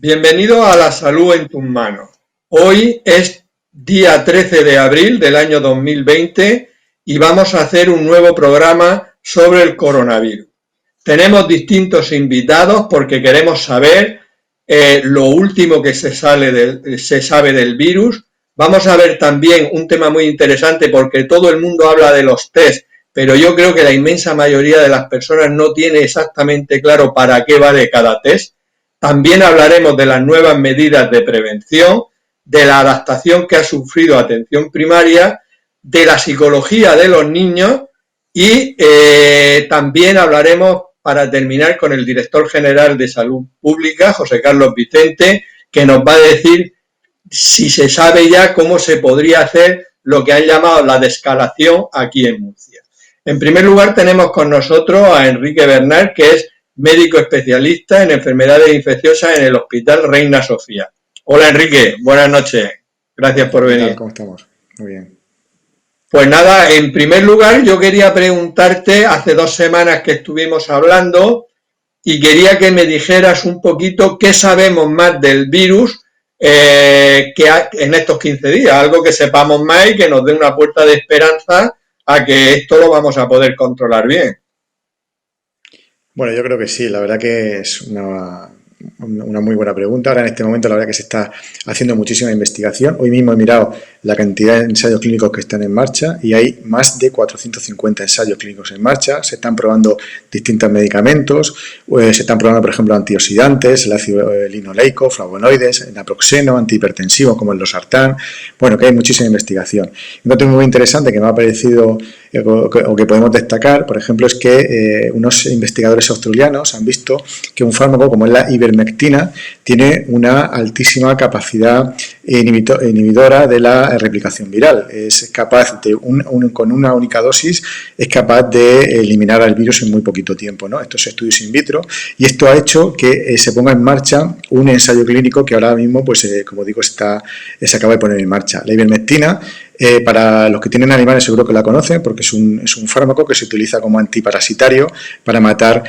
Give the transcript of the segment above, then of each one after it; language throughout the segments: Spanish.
Bienvenido a La Salud en tus manos. Hoy es día 13 de abril del año 2020 y vamos a hacer un nuevo programa sobre el coronavirus. Tenemos distintos invitados porque queremos saber lo último que se sabe del virus. Vamos a ver también un tema muy interesante porque todo el mundo habla de los test, pero yo creo que la inmensa mayoría de las personas no tiene exactamente claro para qué vale cada test. También hablaremos de las nuevas medidas de prevención, de la adaptación que ha sufrido atención primaria, de la psicología de los niños y también hablaremos, para terminar, con el director general de Salud Pública, José Carlos Vicente, que nos va a decir si se sabe ya cómo se podría hacer lo que han llamado la desescalación aquí en Murcia. En primer lugar, tenemos con nosotros a Enrique Bernal, que es médico especialista en enfermedades infecciosas en el Hospital Reina Sofía. Hola Enrique, buenas noches. Gracias por venir. ¿Cómo estamos? Muy bien. Pues nada, en primer lugar yo quería preguntarte, hace 2 semanas que estuvimos hablando y quería que me dijeras un poquito qué sabemos más del virus que en estos 15 días, algo que sepamos más y que nos dé una puerta de esperanza a que esto lo vamos a poder controlar bien. Bueno, yo creo que sí, la verdad que es una muy buena pregunta. Ahora en este momento la verdad que se está haciendo muchísima investigación. Hoy mismo he mirado la cantidad de ensayos clínicos que están en marcha y hay más de 450 ensayos clínicos en marcha. Se están probando distintos medicamentos, se están probando por ejemplo antioxidantes, el ácido linoleico, flavonoides, naproxeno, antihipertensivos como el losartán. Bueno, que hay muchísima investigación. Un dato muy interesante que me ha parecido o que podemos destacar, por ejemplo, es que unos investigadores australianos han visto que un fármaco como es la ivermectina tiene una altísima capacidad inhibidora de la replicación viral. Es capaz de, con una única dosis, es capaz de eliminar al virus en muy poquito tiempo, ¿no? Estos estudios in vitro, y esto ha hecho que se ponga en marcha un ensayo clínico que ahora mismo, pues como digo, se acaba de poner en marcha. La ivermectina, para los que tienen animales seguro que la conocen, porque es un fármaco que se utiliza como antiparasitario para matar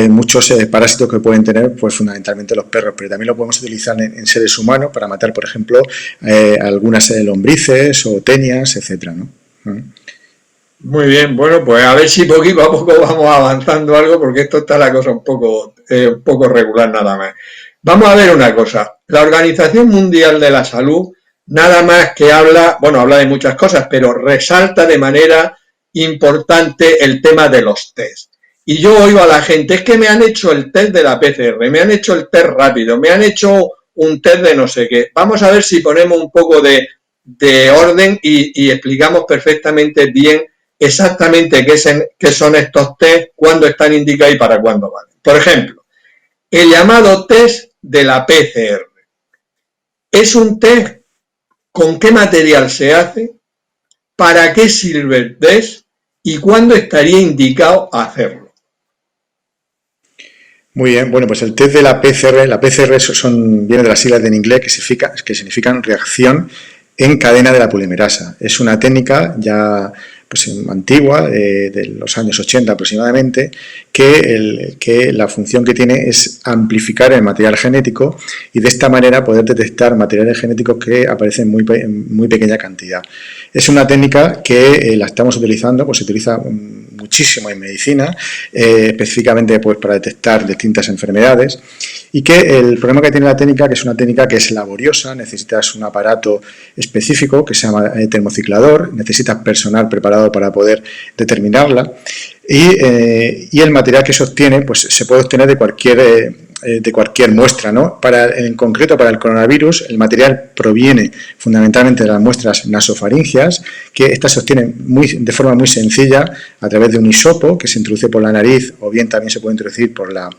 muchos parásitos que pueden tener, pues fundamentalmente los perros, pero también lo podemos utilizar en seres humanos para matar, por ejemplo, algunas lombrices o tenias, etcétera, ¿no? Muy bien, bueno, pues a ver si poquito a poco vamos avanzando algo, porque esto está la cosa un poco regular nada más. Vamos a ver una cosa. La Organización Mundial de la Salud nada más que habla de muchas cosas, pero resalta de manera importante el tema de los test. Y yo oigo a la gente, es que me han hecho el test de la PCR, me han hecho el test rápido, me han hecho un test de no sé qué. Vamos a ver si ponemos un poco de orden y explicamos perfectamente bien exactamente qué son estos test, cuándo están indicados y para cuándo valen. Por ejemplo, el llamado test de la PCR. Es un test. ¿Con qué material se hace? ¿Para qué sirve el test? ¿Y cuándo estaría indicado hacerlo? Muy bien, bueno, pues el test de la PCR viene de las siglas en inglés que significan reacción en cadena de la polimerasa. Es una técnica ya pues antigua, de los años 80 aproximadamente, que la función que tiene es amplificar el material genético y de esta manera poder detectar materiales genéticos que aparecen en muy pequeña cantidad. Es una técnica que la estamos utilizando, pues se utiliza muchísimo en medicina, específicamente pues para detectar distintas enfermedades, y que el problema que tiene la técnica, que es una técnica que es laboriosa, necesitas un aparato específico que se llama termociclador, necesitas personal preparado para poder determinarla, y el material que se obtiene pues se puede obtener de cualquier muestra, ¿no? En concreto para el coronavirus, el material proviene fundamentalmente de las muestras nasofaringias, que estas se obtienen de forma muy sencilla a través de un hisopo que se introduce por la nariz, o bien también se puede introducir por la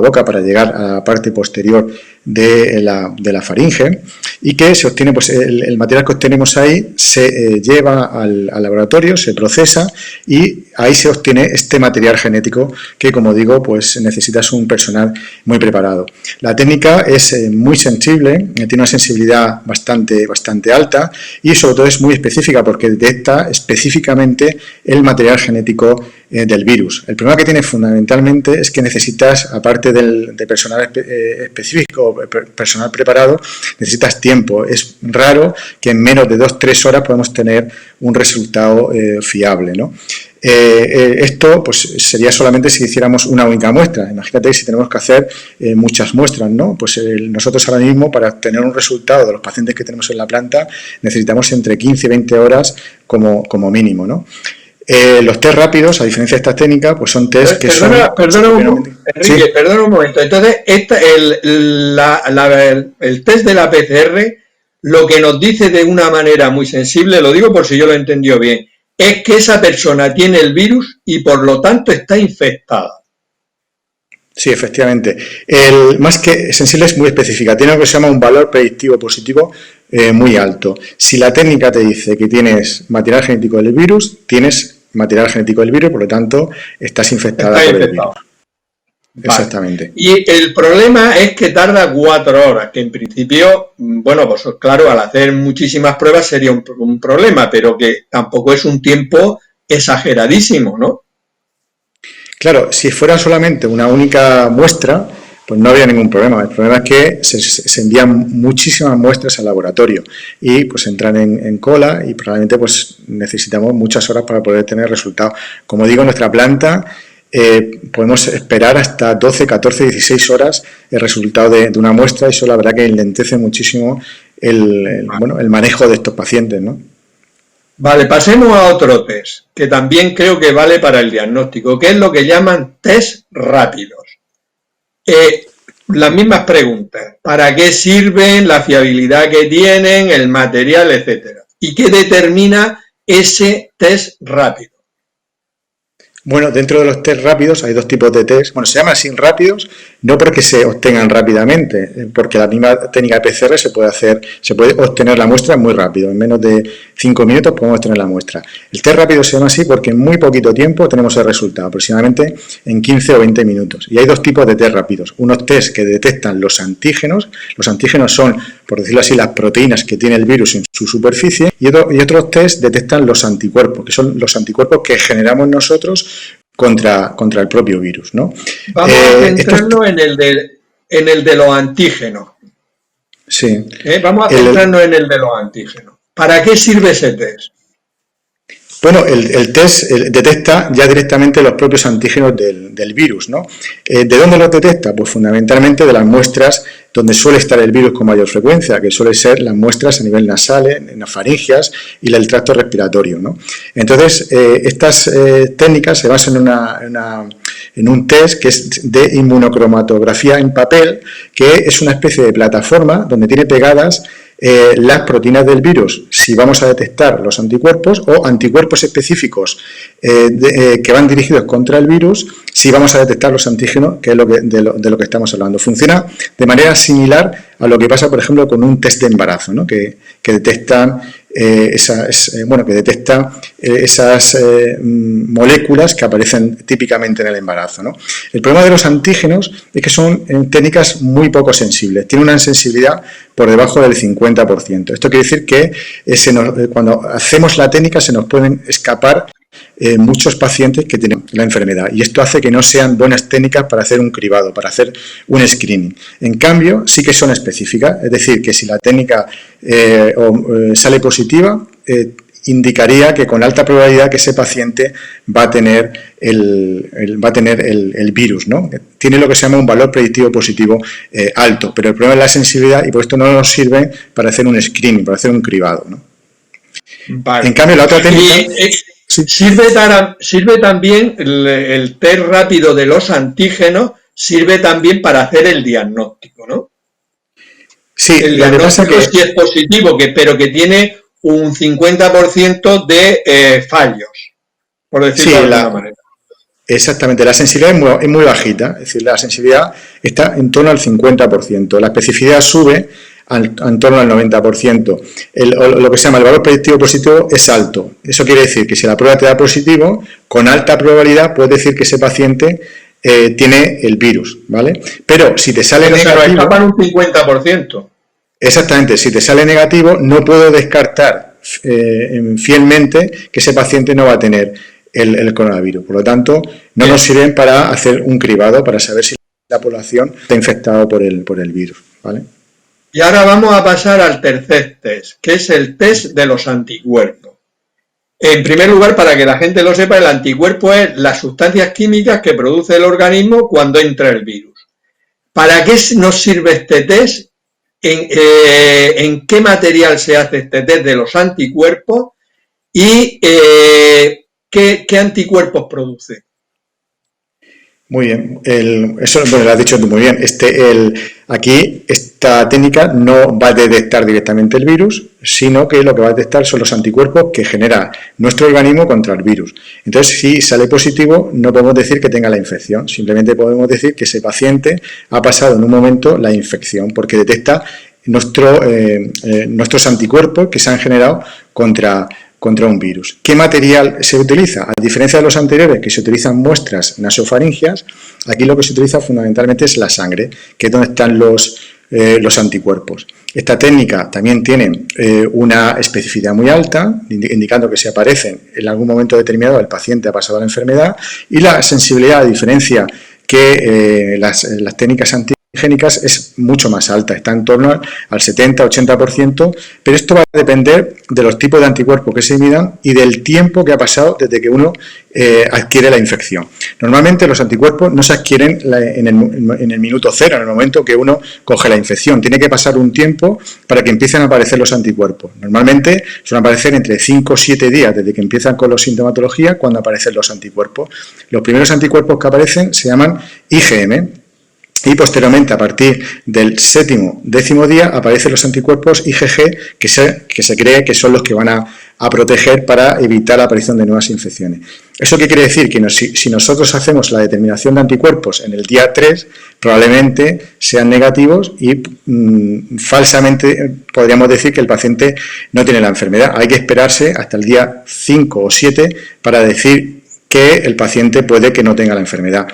boca para llegar a la parte posterior de la faringe, y que se obtiene, pues el material que obtenemos ahí se lleva al laboratorio, se procesa y ahí se obtiene este material genético que, como digo, pues necesitas un personal muy preparado. La técnica es muy sensible, tiene una sensibilidad bastante alta y sobre todo es muy específica porque detecta específicamente el material genético del virus. El problema que tiene fundamentalmente es que necesitas, aparte de personal específico, personal preparado, necesitas tiempo. Es raro que en menos de 2-3 horas podamos tener un resultado fiable, ¿no? Esto pues sería solamente si hiciéramos una única muestra. Imagínate si tenemos que hacer muchas muestras, ¿no? Pues nosotros ahora mismo, para obtener un resultado de los pacientes que tenemos en la planta, necesitamos entre 15 y 20 horas como mínimo, ¿no? Los test rápidos, a diferencia de esta técnica, pues son test que Perdona un momento. Entonces, el test de la PCR, lo que nos dice de una manera muy sensible, lo digo por si yo lo he entendido bien, es que esa persona tiene el virus y por lo tanto está infectada. Sí, efectivamente. Más que sensible es muy específica. Tiene lo que se llama un valor predictivo positivo muy alto. Si la técnica te dice que tienes material genético del virus, tienes material genético del virus, por lo tanto, estás infectada por el virus. Vale. Exactamente. Y el problema es que tarda 4 horas, que en principio, bueno, pues claro, al hacer muchísimas pruebas sería un problema, pero que tampoco es un tiempo exageradísimo, ¿no? Claro, si fuera solamente una única muestra, pues no habría ningún problema. El problema es que se envían muchísimas muestras al laboratorio y pues entran en cola y probablemente pues necesitamos muchas horas para poder tener resultados. Como digo, en nuestra planta podemos esperar hasta 12, 14, 16 horas el resultado de una muestra y eso la verdad que enlentece muchísimo el manejo de estos pacientes, ¿no? Vale, pasemos a otro test, que también creo que vale para el diagnóstico, que es lo que llaman test rápidos. Las mismas preguntas, ¿para qué sirven, la fiabilidad que tienen, el material, etcétera? ¿Y qué determina ese test rápido? Bueno, dentro de los test rápidos hay 2 tipos de test. Bueno, se llaman así rápidos, no porque se obtengan rápidamente, porque la misma técnica de PCR se puede obtener la muestra muy rápido. En menos de 5 minutos podemos obtener la muestra. El test rápido se llama así porque en muy poquito tiempo tenemos el resultado, aproximadamente en 15 o 20 minutos. Y hay 2 tipos de test rápidos. Unos test que detectan los antígenos. Los antígenos son, por decirlo así, las proteínas que tiene el virus en su superficie. Y otros test detectan los anticuerpos, que son los anticuerpos que generamos nosotros contra el propio virus, ¿no? Vamos a centrarnos en el de los antígenos. Sí. Vamos a centrarnos en el de los antígenos. ¿Para qué sirve ese test? Bueno, el test detecta ya directamente los propios antígenos del virus, ¿no? ¿De dónde los detecta? Pues fundamentalmente de las muestras donde suele estar el virus con mayor frecuencia, que suele ser las muestras a nivel nasal, en las faringias y el tracto respiratorio, ¿no? Entonces, estas técnicas se basan en un test que es de inmunocromatografía en papel, que es una especie de plataforma donde tiene pegadas las proteínas del virus, si vamos a detectar los anticuerpos o anticuerpos específicos que van dirigidos contra el virus, si vamos a detectar los antígenos, que es de lo que estamos hablando. Funciona de manera similar a lo que pasa, por ejemplo, con un test de embarazo, ¿no? que detectan esas moléculas que aparecen típicamente en el embarazo, ¿no? El problema de los antígenos es que son técnicas muy poco sensibles, tienen una sensibilidad por debajo del 50%. Esto quiere decir que cuando hacemos la técnica se nos pueden escapar muchos pacientes que tienen la enfermedad y esto hace que no sean buenas técnicas para hacer un cribado, para hacer un screening. En cambio, sí que son específicas, es decir, que si la técnica sale positiva, indicaría que con alta probabilidad que ese paciente va a tener el virus, ¿no? Tiene lo que se llama un valor predictivo positivo alto, pero el problema es la sensibilidad y por esto no nos sirve para hacer un screening, para hacer un cribado, ¿no? Vale. En cambio, la otra técnica... Sí. Sirve también el test rápido de los antígenos, sirve también para hacer el diagnóstico, ¿no? Sí, el diagnóstico sí es positivo, pero que tiene un 50% de fallos, por decirlo de alguna manera. Exactamente, la sensibilidad es muy bajita, es decir, la sensibilidad está en torno al 50%, la especificidad sube en torno al 90%. Lo que se llama el valor predictivo positivo es alto. Eso quiere decir que si la prueba te da positivo, con alta probabilidad puedes decir que ese paciente tiene el virus, ¿vale? Pero si te sale negativo... Se escapan un 50%. Exactamente, si te sale negativo, no puedo descartar fielmente que ese paciente no va a tener el coronavirus. Por lo tanto, no nos sirven para hacer un cribado, para saber si la población está infectada por el virus, ¿vale? Y ahora vamos a pasar al tercer test, que es el test de los anticuerpos. En primer lugar, para que la gente lo sepa, el anticuerpo es las sustancias químicas que produce el organismo cuando entra el virus. ¿Para qué nos sirve este test? ¿En qué material se hace este test de los anticuerpos? ¿Y qué anticuerpos produce? Muy bien, eso bueno, lo has dicho tú muy bien. Aquí esta técnica no va a detectar directamente el virus, sino que lo que va a detectar son los anticuerpos que genera nuestro organismo contra el virus. Entonces, si sale positivo, no podemos decir que tenga la infección, simplemente podemos decir que ese paciente ha pasado en un momento la infección, porque detecta nuestros anticuerpos que se han generado contra un virus. ¿Qué material se utiliza? A diferencia de los anteriores, que se utilizan muestras nasofaringeas, aquí lo que se utiliza fundamentalmente es la sangre, que es donde están los anticuerpos. Esta técnica también tiene una especificidad muy alta, indicando que si aparecen en algún momento determinado el paciente ha pasado la enfermedad, y la sensibilidad, a diferencia que las técnicas antigénicas, es mucho más alta, está en torno al 70-80%, pero esto va a depender de los tipos de anticuerpos que se midan y del tiempo que ha pasado desde que uno adquiere la infección. Normalmente los anticuerpos no se adquieren en el minuto cero, en el momento que uno coge la infección. Tiene que pasar un tiempo para que empiecen a aparecer los anticuerpos. Normalmente suelen aparecer entre 5 o 7 días desde que empiezan con la sintomatología cuando aparecen los anticuerpos. Los primeros anticuerpos que aparecen se llaman IgM. Y posteriormente, a partir del séptimo, décimo día, aparecen los anticuerpos IgG, que se cree que son los que van a proteger para evitar la aparición de nuevas infecciones. ¿Eso qué quiere decir? Que si nosotros hacemos la determinación de anticuerpos en el día 3, probablemente sean negativos y falsamente podríamos decir que el paciente no tiene la enfermedad. Hay que esperarse hasta el día 5 o 7 para decir que el paciente puede que no tenga la enfermedad.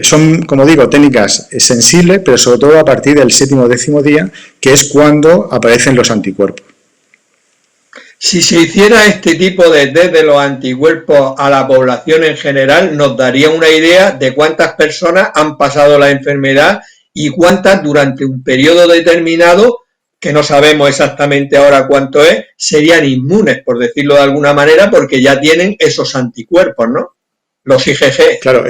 Son, como digo, técnicas sensibles, pero sobre todo a partir del séptimo o décimo día, que es cuando aparecen los anticuerpos. Si se hiciera este tipo de test de los anticuerpos a la población en general, nos daría una idea de cuántas personas han pasado la enfermedad y cuántas durante un periodo determinado, que no sabemos exactamente ahora cuánto es, serían inmunes, por decirlo de alguna manera, porque ya tienen esos anticuerpos, ¿no? Los IgG. Claro,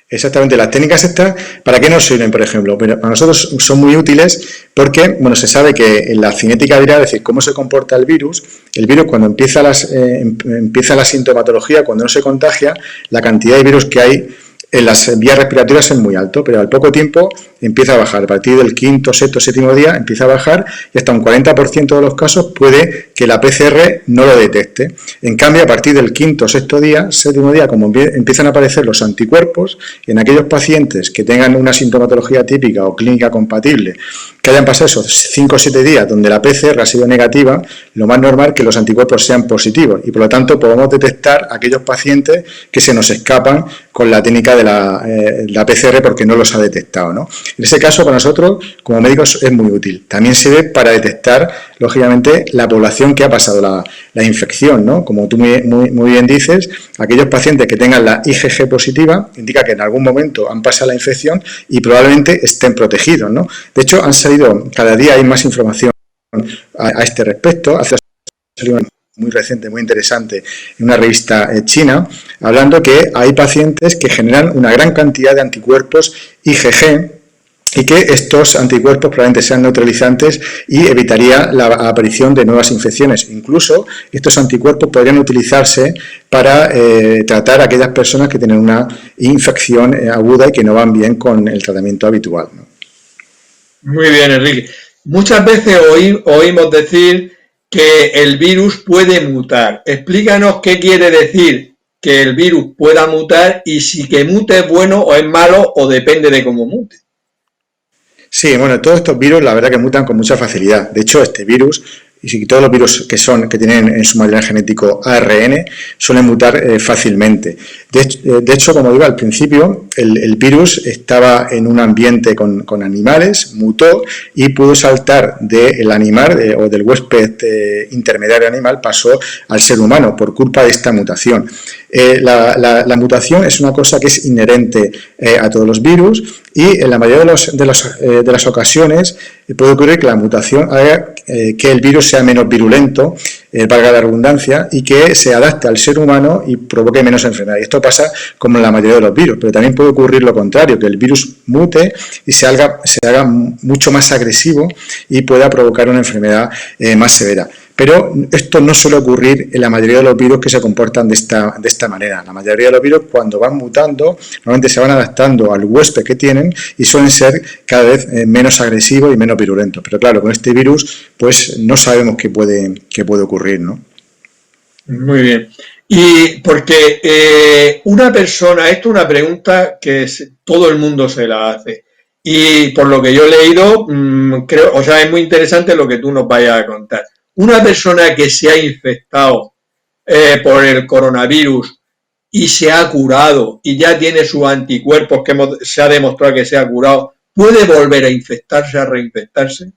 exactamente. Las técnicas estas, ¿para qué nos sirven, por ejemplo? Pero para nosotros son muy útiles porque, bueno, se sabe que en la cinética viral, es decir, cómo se comporta el virus cuando empieza la sintomatología, cuando no se contagia, la cantidad de virus que hay en las vías respiratorias es muy alto, pero al poco tiempo empieza a bajar. A partir del quinto, sexto, séptimo día empieza a bajar y hasta un 40% de los casos puede que la PCR no lo detecte. En cambio, a partir del quinto, sexto día, séptimo día, como empiezan a aparecer los anticuerpos, en aquellos pacientes que tengan una sintomatología típica o clínica compatible, que hayan pasado esos 5 o 7 días donde la PCR ha sido negativa, lo más normal es que los anticuerpos sean positivos y por lo tanto podemos detectar aquellos pacientes que se nos escapan con la técnica de la PCR porque no los ha detectado, ¿no? En ese caso, para nosotros, como médicos, es muy útil. También sirve para detectar, lógicamente, la población que ha pasado la infección, ¿no? Como tú muy bien dices, aquellos pacientes que tengan la IgG positiva, indica que en algún momento han pasado la infección y probablemente estén protegidos, ¿no? De hecho, cada día hay más información a este respecto. Hace salió muy reciente, muy interesante, en una revista china, hablando que hay pacientes que generan una gran cantidad de anticuerpos IgG y que estos anticuerpos probablemente sean neutralizantes y evitaría la aparición de nuevas infecciones. Incluso estos anticuerpos podrían utilizarse para tratar a aquellas personas que tienen una infección aguda y que no van bien con el tratamiento habitual, ¿no? Muy bien, Enrique. Muchas veces oímos decir que el virus puede mutar. Explícanos qué quiere decir que el virus pueda mutar y si que mute es bueno o es malo o depende de cómo mute. Sí, bueno, todos estos virus la verdad que mutan con mucha facilidad. De hecho, este virus y todos los virus que tienen en su material genético ARN suelen mutar fácilmente. De hecho, como digo al principio, el virus estaba en un ambiente con animales, mutó y pudo saltar del animal o del huésped intermediario animal, pasó al ser humano por culpa de esta mutación. La mutación es una cosa que es inherente a todos los virus y en la mayoría de las ocasiones puede ocurrir que la mutación haga que el virus sea menos virulento, valga la redundancia, y que se adapte al ser humano y provoque menos enfermedad. Y esto pasa como en la mayoría de los virus, pero también puede ocurrir lo contrario, que el virus mute y se haga mucho más agresivo y pueda provocar una enfermedad más severa. Pero esto no suele ocurrir en la mayoría de los virus que se comportan de esta manera. La mayoría de los virus, cuando van mutando, normalmente se van adaptando al huésped que tienen y suelen ser cada vez menos agresivos y menos virulentos. Pero claro, con este virus, pues no sabemos qué puede ocurrir, ¿no? Muy bien. Y porque una persona, esto es una pregunta que todo el mundo se la hace. Y por lo que yo he leído, creo, o sea, es muy interesante lo que tú nos vayas a contar. Una persona que se ha infectado por el coronavirus y se ha curado y ya tiene sus anticuerpos que se ha demostrado que se ha curado, ¿puede volver a infectarse, a reinfectarse?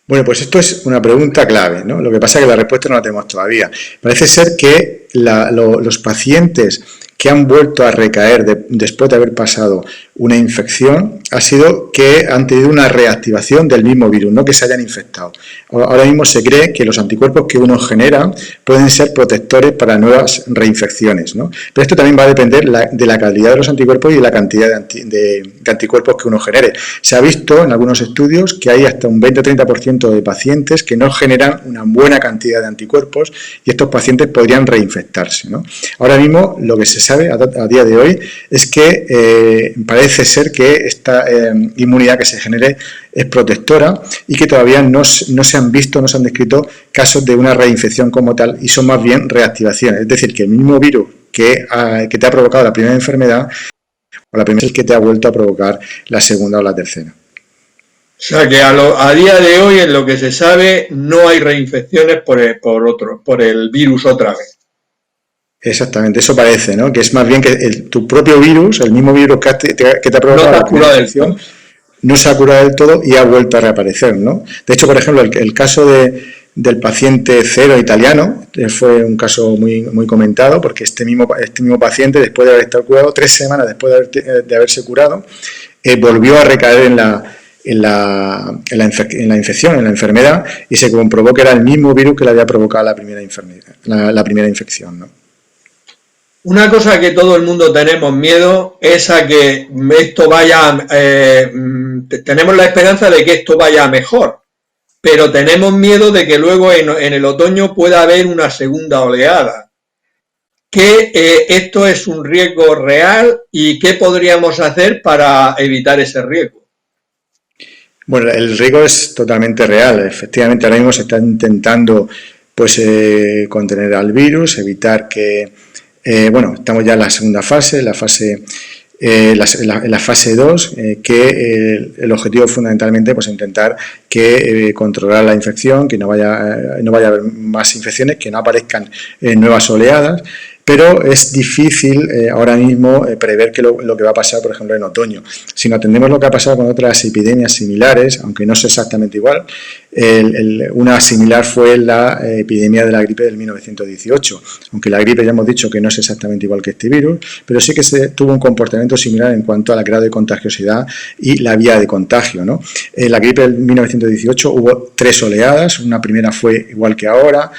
Bueno, pues esto es una pregunta clave, ¿no? Lo que pasa es que la respuesta no la tenemos todavía. Parece ser que los pacientes que han vuelto a recaer después de haber pasado una infección ha sido que han tenido una reactivación del mismo virus, no que se hayan infectado. Ahora mismo se cree que los anticuerpos que uno genera pueden ser protectores para nuevas reinfecciones, ¿no? Pero esto también va a depender de la calidad de los anticuerpos y de la cantidad de anticuerpos que uno genere. Se ha visto en algunos estudios que hay hasta un 20-30% de pacientes que no generan una buena cantidad de anticuerpos y estos pacientes podrían reinfectarse, ¿no? Ahora mismo lo que se sabe a día de hoy es que parece ser que esta inmunidad que se genere es protectora y que todavía no se han visto, no se han descrito casos de una reinfección como tal y son más bien reactivaciones. Es decir, que el mismo virus que te ha provocado la primera enfermedad o la primera es el que te ha vuelto a provocar la segunda o la tercera. O sea que a día de hoy, en lo que se sabe, no hay reinfecciones por el virus otra vez. Exactamente, eso parece, ¿no? Que es más bien que tu propio virus, el mismo virus que te ha provocado la primera infección, no se ha curado del todo y ha vuelto a reaparecer, ¿no? De hecho, por ejemplo, el caso del paciente cero italiano fue un caso muy, muy comentado porque este mismo paciente, después de haber estado curado, 3 semanas después de haberse curado, volvió a recaer en la infección, en la enfermedad, y se comprobó que era el mismo virus que le había provocado la primera infección, ¿no? Una cosa que todo el mundo tenemos miedo es a que esto vaya, tenemos la esperanza de que esto vaya mejor, pero tenemos miedo de que luego en el otoño pueda haber una segunda oleada. ¿Esto es un riesgo real y qué podríamos hacer para evitar ese riesgo? Bueno, el riesgo es totalmente real. Efectivamente, ahora mismo se está intentando contener al virus, evitar que... estamos ya en la segunda fase, la fase 2, que el objetivo fundamentalmente es intentar controlar la infección, que no vaya a haber más infecciones, que no aparezcan nuevas oleadas, pero es difícil ahora mismo prever lo que va a pasar, por ejemplo, en otoño. Si no atendemos lo que ha pasado con otras epidemias similares, aunque no es exactamente igual, una similar fue la epidemia de la gripe del 1918, aunque la gripe ya hemos dicho que no es exactamente igual que este virus, pero sí que tuvo un comportamiento similar en cuanto al grado de contagiosidad y la vía de contagio, ¿no? En la gripe del 1918 hubo 3 oleadas, una primera fue igual que ahora,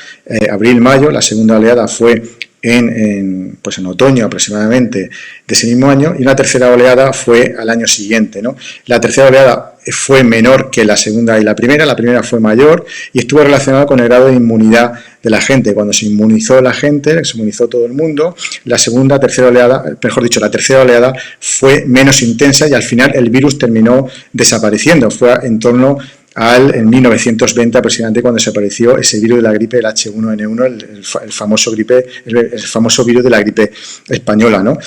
abril-mayo, la segunda oleada fue en otoño aproximadamente de ese mismo año, y una tercera oleada fue al año siguiente, ¿no? La tercera oleada fue menor que la segunda y la primera fue mayor y estuvo relacionada con el grado de inmunidad de la gente. Cuando se inmunizó la gente, se inmunizó todo el mundo, la tercera oleada fue menos intensa y al final el virus terminó desapareciendo. Fue en torno en 1920 aproximadamente cuando se apareció ese virus de la gripe, el H1N1, el famoso virus de la gripe española, ¿no?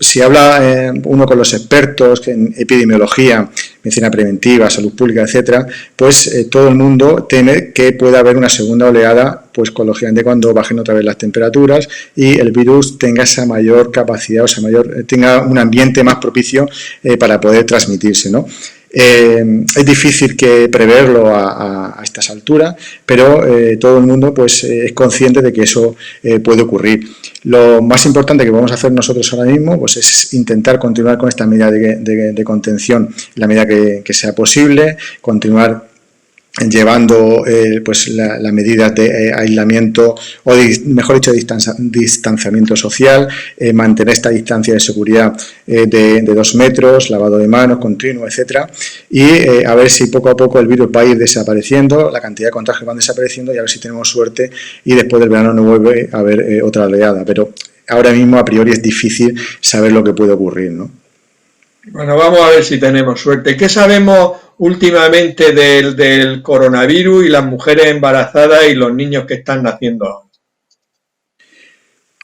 Si habla uno con los expertos en epidemiología, medicina preventiva, salud pública, etcétera, pues todo el mundo teme que pueda haber una segunda oleada, pues lógicamente cuando bajen otra vez las temperaturas y el virus tenga esa mayor capacidad, tenga un ambiente más propicio para poder transmitirse, ¿no? Es difícil que preverlo a estas alturas, pero todo el mundo pues, es consciente de que eso puede ocurrir. Lo más importante que podemos hacer nosotros ahora mismo pues, es intentar continuar con esta medida de contención en la medida que sea posible, continuar llevando pues las medidas de aislamiento o mejor dicho distanciamiento social, mantener esta distancia de seguridad de 2 metros, lavado de manos continuo, etcétera, y a ver si poco a poco el virus va a ir desapareciendo, la cantidad de contagios van desapareciendo y a ver si tenemos suerte y después del verano no vuelve a haber otra oleada, pero ahora mismo a priori es difícil saber lo que puede ocurrir, ¿no? Bueno, vamos a ver si tenemos suerte. ¿Qué sabemos últimamente del coronavirus y las mujeres embarazadas y los niños que están naciendo ahora?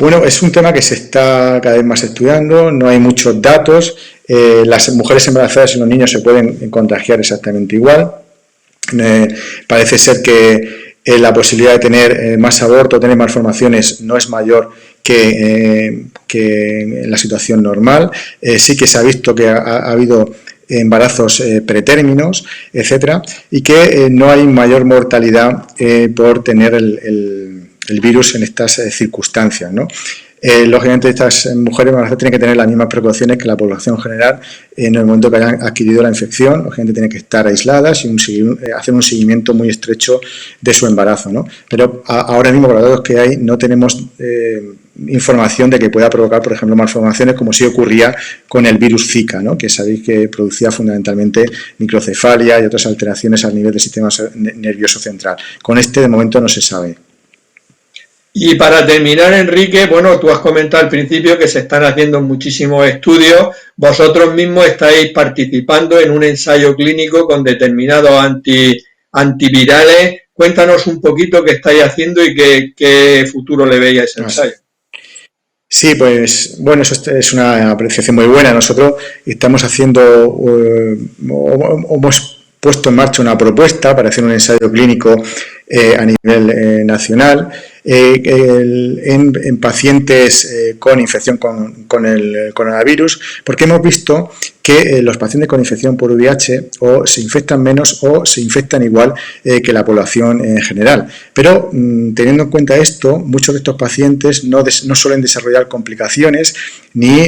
Bueno, es un tema que se está cada vez más estudiando, no hay muchos datos, las mujeres embarazadas y los niños se pueden contagiar exactamente igual. Parece ser que la posibilidad de tener más aborto, tener malformaciones no es mayor que en la situación normal. Sí que se ha visto que ha habido embarazos pretérminos, etcétera, y que no hay mayor mortalidad por tener el virus en estas circunstancias, ¿no? Lógicamente estas mujeres embarazadas tienen que tener las mismas precauciones que la población general en el momento que hayan adquirido la infección. Lógicamente tienen que estar aisladas y hacer un seguimiento muy estrecho de su embarazo, ¿no? Pero ahora mismo con los datos que hay no tenemos información de que pueda provocar, por ejemplo, malformaciones como sí ocurría con el virus Zika, ¿no? Que sabéis que producía fundamentalmente microcefalia y otras alteraciones al nivel del sistema nervioso central. Con este de momento no se sabe. Y para terminar, Enrique, bueno, tú has comentado al principio que se están haciendo muchísimos estudios. Vosotros mismos estáis participando en un ensayo clínico con determinados antivirales. Cuéntanos un poquito qué estáis haciendo y qué futuro le veis a ese ensayo. Sí, pues bueno, eso es una apreciación muy buena. Nosotros estamos haciendo, hemos puesto en marcha una propuesta para hacer un ensayo clínico a nivel nacional en pacientes con infección con el coronavirus, porque hemos visto que los pacientes con infección por VIH o se infectan menos o se infectan igual que la población en general. Pero teniendo en cuenta esto, muchos de estos pacientes no suelen desarrollar complicaciones ni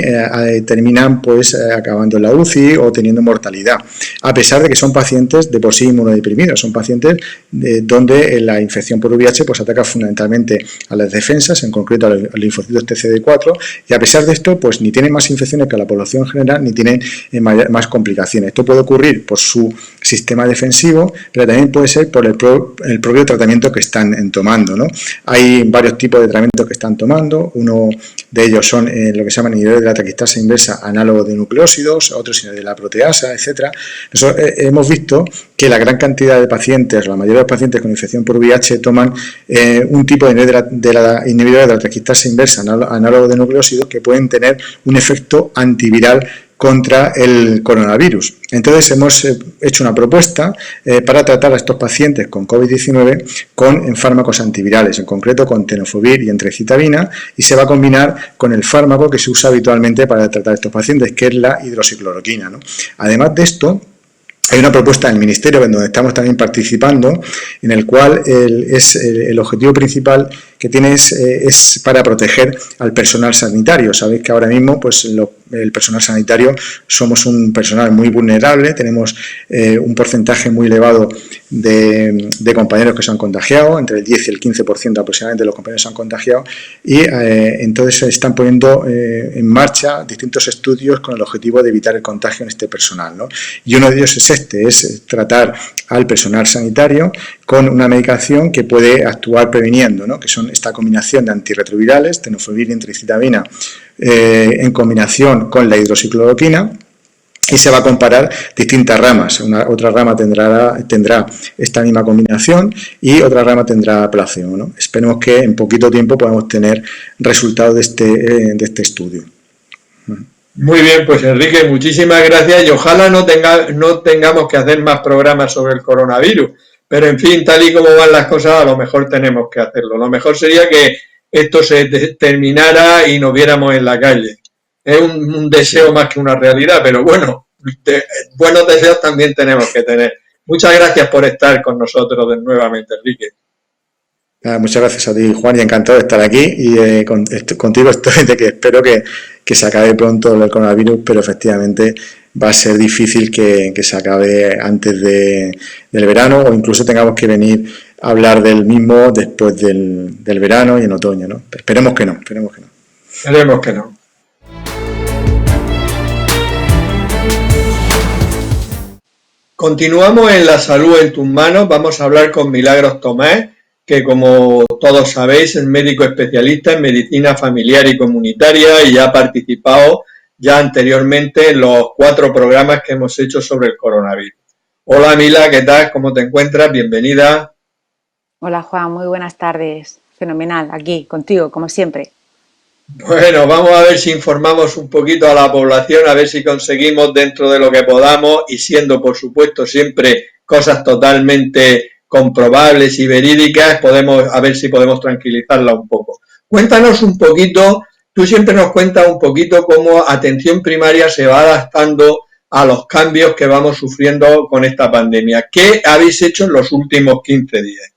terminan pues acabando en la UCI o teniendo mortalidad, a pesar de que son pacientes de por sí inmunodeprimidos, son pacientes donde la infección por VIH pues ataca fundamentalmente a las defensas, en concreto a los linfocitos TCD4, y a pesar de esto pues ni tienen más infecciones que la población general ni tienen más complicaciones. Esto puede ocurrir por su sistema defensivo, pero también puede ser por el propio tratamiento que están tomando, ¿no? Hay varios tipos de tratamientos que están tomando, uno de ellos son lo que se llaman inhibidores de la taquistasa inversa análogos de nucleósidos, otros de la proteasa, etcétera. Nosotros hemos visto que la gran cantidad de pacientes, la mayoría de los pacientes con infección por VIH toman un tipo de inhibidores de la taquistasa inversa análogo de nucleósidos que pueden tener un efecto antiviral contra el coronavirus. Entonces hemos hecho una propuesta para tratar a estos pacientes con COVID-19 con fármacos antivirales, en concreto con tenofovir y entrecitavina, y se va a combinar con el fármaco que se usa habitualmente para tratar a estos pacientes, que es la hidroxicloroquina, ¿no? Además de esto, hay una propuesta del Ministerio, en donde estamos también participando, en el cual el objetivo principal que tiene es para proteger al personal sanitario. Sabéis que ahora mismo pues, el personal sanitario somos un personal muy vulnerable, tenemos un porcentaje muy elevado de compañeros que se han contagiado, entre el 10 y el 15% aproximadamente de los compañeros se han contagiado, y entonces se están poniendo en marcha distintos estudios con el objetivo de evitar el contagio en este personal, ¿no? Y uno de ellos es tratar al personal sanitario con una medicación que puede actuar previniendo, ¿no? Que son esta combinación de antirretrovirales, tenofovir y entrecitavina, en combinación con la hidroxicloroquina, y se va a comparar distintas ramas. Otra rama tendrá esta misma combinación y otra rama tendrá placebo, ¿no? Esperemos que en poquito tiempo podamos tener resultados de este estudio. Muy bien, pues Enrique, muchísimas gracias y ojalá no tengamos que hacer más programas sobre el coronavirus, pero en fin, tal y como van las cosas, a lo mejor tenemos que hacerlo. Lo mejor sería que esto se terminara y nos viéramos en la calle. Es un deseo más que una realidad, pero bueno, de, buenos deseos también tenemos que tener. Muchas gracias por estar con nosotros nuevamente, Enrique. Muchas gracias a ti, Juan, y encantado de estar aquí. Y contigo estoy de que espero que se acabe pronto el coronavirus, pero efectivamente va a ser difícil que se acabe antes del verano, o incluso tengamos que venir a hablar del mismo después del verano y en otoño, ¿no? Esperemos que no, esperemos que no. Esperemos que no. Continuamos en La Salud en tus manos. Vamos a hablar con Milagros Tomás, que como todos sabéis es médico especialista en medicina familiar y comunitaria y ha participado ya anteriormente en los 4 programas que hemos hecho sobre el coronavirus. Hola Mila, ¿qué tal? ¿Cómo te encuentras? Bienvenida. Hola Juan, muy buenas tardes. Fenomenal, aquí contigo, como siempre. Bueno, vamos a ver si informamos un poquito a la población, a ver si conseguimos dentro de lo que podamos y siendo, por supuesto, siempre cosas totalmente comprobables y verídicas, a ver si podemos tranquilizarla un poco. Cuéntanos un poquito, tú siempre nos cuentas un poquito cómo atención primaria se va adaptando a los cambios que vamos sufriendo con esta pandemia. ¿Qué habéis hecho en los últimos 15 días?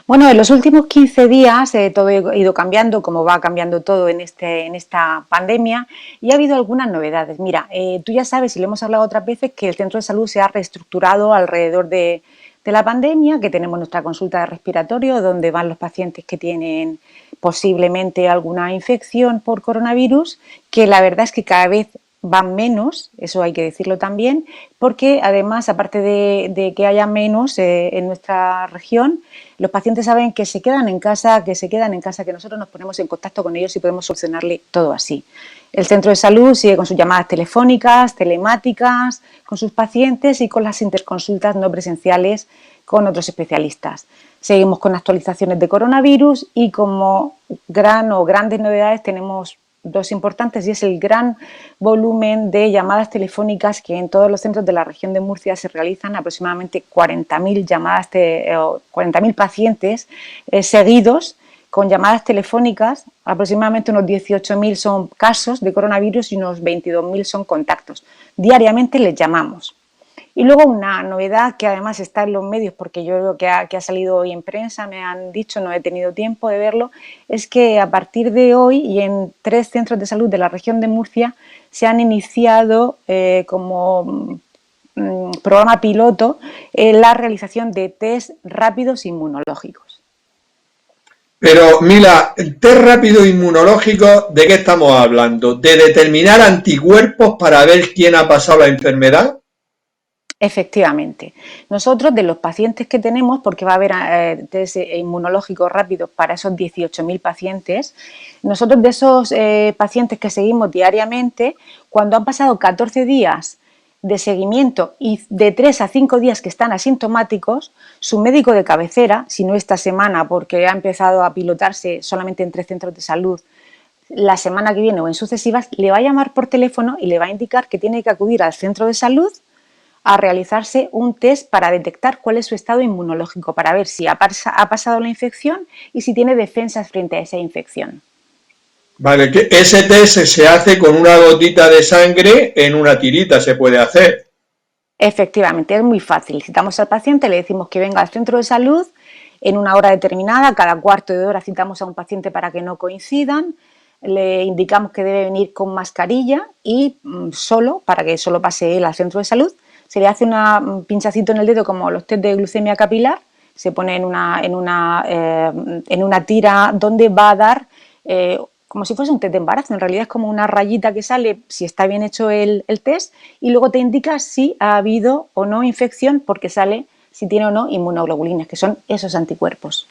Bueno, en los últimos 15 días todo ha ido cambiando, como va cambiando todo en esta pandemia, y ha habido algunas novedades. Mira, tú ya sabes, y lo hemos hablado otras veces, que el centro de salud se ha reestructurado alrededor de la pandemia, que tenemos nuestra consulta de respiratorio, donde van los pacientes que tienen posiblemente alguna infección por coronavirus, que la verdad es que cada vez van menos, eso hay que decirlo también, porque además, aparte de que haya menos en nuestra región, los pacientes saben que se quedan en casa, que nosotros nos ponemos en contacto con ellos y podemos solucionarle todo así. El centro de salud sigue con sus llamadas telefónicas, telemáticas, con sus pacientes y con las interconsultas no presenciales con otros especialistas. Seguimos con actualizaciones de coronavirus y como grandes novedades tenemos 2 importantes, y es el gran volumen de llamadas telefónicas que en todos los centros de la región de Murcia se realizan, aproximadamente 40.000 llamadas, 40.000 pacientes seguidos con llamadas telefónicas, aproximadamente unos 18.000 son casos de coronavirus y unos 22.000 son contactos. Diariamente les llamamos. Y luego una novedad que además está en los medios, porque yo creo que ha salido hoy en prensa, me han dicho, no he tenido tiempo de verlo, es que a partir de hoy y en 3 centros de salud de la región de Murcia se han iniciado como programa piloto la realización de test rápidos inmunológicos. Pero Mila, el test rápido inmunológico, ¿de qué estamos hablando? ¿De determinar anticuerpos para ver quién ha pasado la enfermedad? Efectivamente. Nosotros, de los pacientes que tenemos, porque va a haber test inmunológicos rápidos para esos 18.000 pacientes, nosotros de esos pacientes que seguimos diariamente, cuando han pasado 14 días de seguimiento y de 3 a 5 días que están asintomáticos, su médico de cabecera, si no esta semana porque ha empezado a pilotarse solamente en 3 centros de salud, la semana que viene o en sucesivas, le va a llamar por teléfono y le va a indicar que tiene que acudir al centro de salud a realizarse un test para detectar cuál es su estado inmunológico, para ver si ha pasado la infección y si tiene defensas frente a esa infección. Vale, que ese test se hace con una gotita de sangre en una tirita, se puede hacer. Efectivamente, es muy fácil. Citamos al paciente, le decimos que venga al centro de salud en una hora determinada, cada cuarto de hora citamos a un paciente para que no coincidan, le indicamos que debe venir con mascarilla y solo, para que solo pase él al centro de salud, se le hace un pinchacito en el dedo como los test de glucemia capilar, se pone en una tira donde va a dar, como si fuese un test de embarazo, en realidad es como una rayita que sale si está bien hecho el test y luego te indica si ha habido o no infección porque sale si tiene o no inmunoglobulinas, que son esos anticuerpos.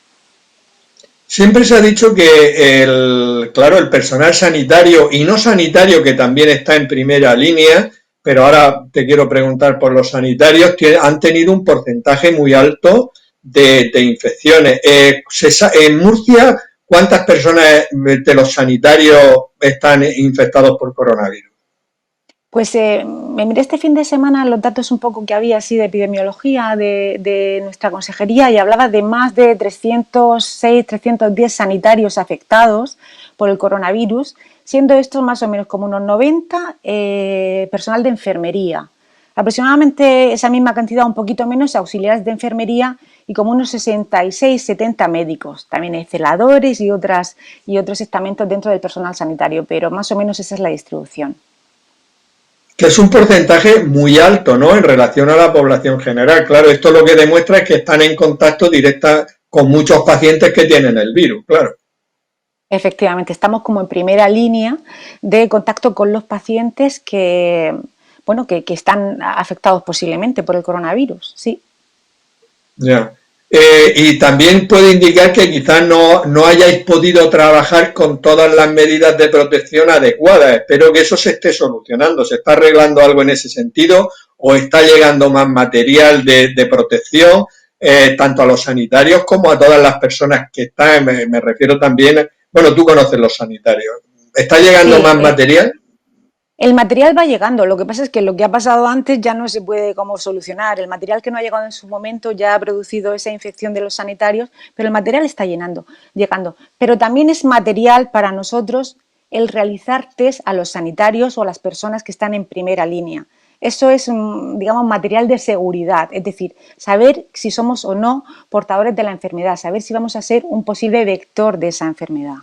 Siempre se ha dicho que el personal sanitario y no sanitario, que también está en primera línea, pero ahora te quiero preguntar por los sanitarios, que han tenido un porcentaje muy alto de infecciones. En Murcia, ¿cuántas personas de los sanitarios están infectados por coronavirus? Pues me miré este fin de semana los datos un poco que había así de epidemiología de nuestra consejería y hablaba de más de 306, 310 sanitarios afectados por el coronavirus, siendo estos más o menos como unos 90 personal de enfermería. Aproximadamente esa misma cantidad, un poquito menos, auxiliares de enfermería y como unos 66, 70 médicos. También hay celadores y otros estamentos dentro del personal sanitario, pero más o menos esa es la distribución. Que es un porcentaje muy alto, ¿no?, en relación a la población general. Claro, esto lo que demuestra es que están en contacto directo con muchos pacientes que tienen el virus, claro. Efectivamente, estamos como en primera línea de contacto con los pacientes que están afectados posiblemente por el coronavirus, sí. Ya. Y también puede indicar que quizás no hayáis podido trabajar con todas las medidas de protección adecuadas. Espero que eso se esté solucionando. ¿Se está arreglando algo en ese sentido o está llegando más material de protección, tanto a los sanitarios como a todas las personas que están? Me refiero también, bueno, tú conoces los sanitarios. ¿Está llegando más material? El material va llegando, lo que pasa es que lo que ha pasado antes ya no se puede como solucionar. El material que no ha llegado en su momento ya ha producido esa infección de los sanitarios, pero el material está llegando. Pero también es material para nosotros el realizar test a los sanitarios o a las personas que están en primera línea. Eso es, digamos, material de seguridad, es decir, saber si somos o no portadores de la enfermedad, saber si vamos a ser un posible vector de esa enfermedad.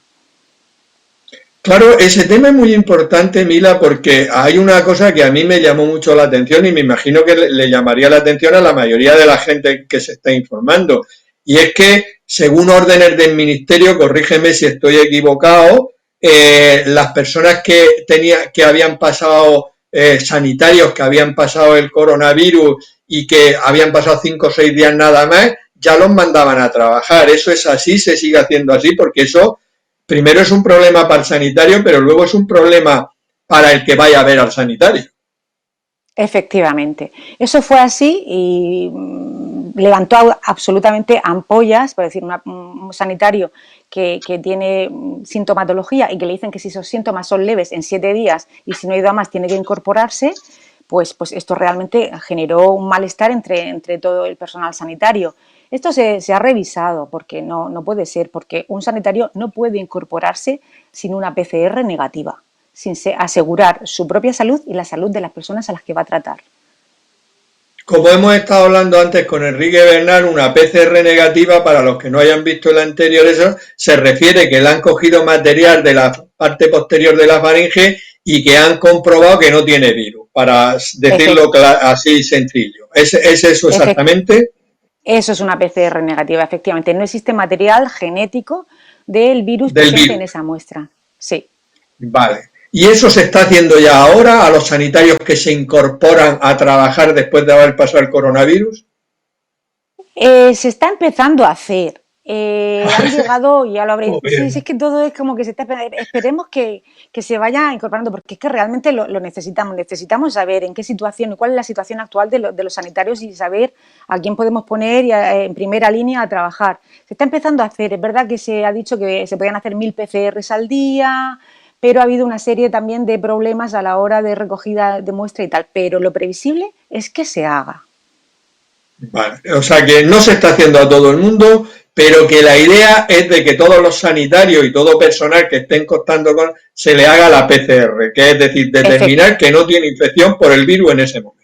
Claro, ese tema es muy importante, Mila, porque hay una cosa que a mí me llamó mucho la atención y me imagino que le llamaría la atención a la mayoría de la gente que se está informando. Y es que, según órdenes del ministerio, corrígeme si estoy equivocado, las personas que habían pasado, sanitarios que habían pasado el coronavirus y que habían pasado 5 o 6 días nada más, ya los mandaban a trabajar. Eso es así, se sigue haciendo así, porque eso primero es un problema para el sanitario, pero luego es un problema para el que vaya a ver al sanitario. Efectivamente, eso fue así y levantó absolutamente ampollas, por decir, un sanitario que tiene sintomatología y que le dicen que si esos síntomas son leves en 7 días y si no ha ido a más tiene que incorporarse, pues esto realmente generó un malestar entre todo el personal sanitario. Esto se ha revisado porque no puede ser, porque un sanitario no puede incorporarse sin una PCR negativa, sin asegurar su propia salud y la salud de las personas a las que va a tratar. Como hemos estado hablando antes con Enrique Bernal, una PCR negativa, para los que no hayan visto el anterior, eso se refiere que le han cogido material de la parte posterior de la faringe y que han comprobado que no tiene virus, para decirlo así sencillo. ¿Es eso exactamente? Eso es una PCR negativa, efectivamente. No existe material genético del virus presente en esa muestra. Sí. Vale. ¿Y eso se está haciendo ya ahora a los sanitarios que se incorporan a trabajar después de haber pasado el coronavirus? Se está empezando a hacer. Han llegado, ya lo habréis. Sí, es que todo es como que se está. Esperemos que se vaya incorporando, porque es que realmente lo necesitamos. Necesitamos saber en qué situación y cuál es la situación actual de los sanitarios y saber a quién podemos poner en primera línea a trabajar. Se está empezando a hacer. Es verdad que se ha dicho que se podían hacer 1000 PCRs al día, pero ha habido una serie también de problemas a la hora de recogida de muestra y tal. Pero lo previsible es que se haga. Vale, o sea que no se está haciendo a todo el mundo, pero que la idea es de que todos los sanitarios y todo personal que esté en contacto con se le haga la PCR, que es decir, determinar que no tiene infección por el virus en ese momento.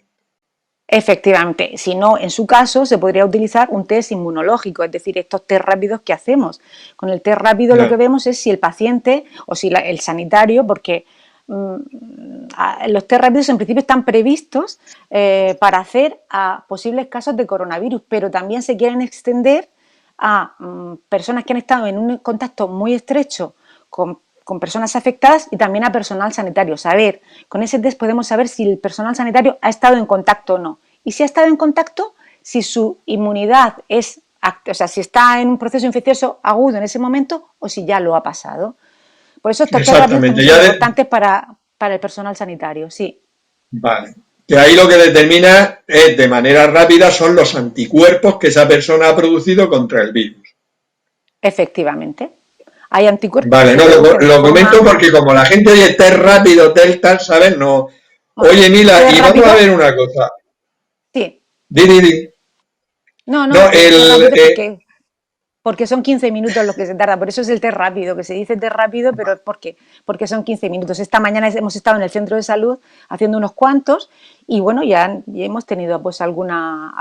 Efectivamente, si no, en su caso se podría utilizar un test inmunológico, es decir, estos test rápidos que hacemos. Con el test rápido lo que vemos es si el paciente o si el sanitario, porque los test rápidos en principio están previstos para hacer a posibles casos de coronavirus, pero también se quieren extender a personas que han estado en un contacto muy estrecho con personas afectadas y también a personal sanitario. Con ese test podemos saber si el personal sanitario ha estado en contacto o no. Y si ha estado en contacto, si su inmunidad si está en un proceso infeccioso agudo en ese momento o si ya lo ha pasado. Por eso estos test rápidos son muy importantes para el personal sanitario, sí. Vale. Que ahí lo que determina es, de manera rápida, son los anticuerpos que esa persona ha producido contra el virus. Efectivamente. Hay anticuerpos. Vale, no, lo comento porque como la gente oye test rápido, tal, ¿sabes? No, Oye, Mila, ¿Qué y vamos a rápido? ver una cosa. Sí. Di. No, No, no, que es rápido porque son 15 minutos los que se tarda. Por eso es el té rápido, que se dice té rápido, pero es porque son 15 minutos. Esta mañana hemos estado en el centro de salud haciendo unos cuantos y bueno, ya hemos tenido pues alguna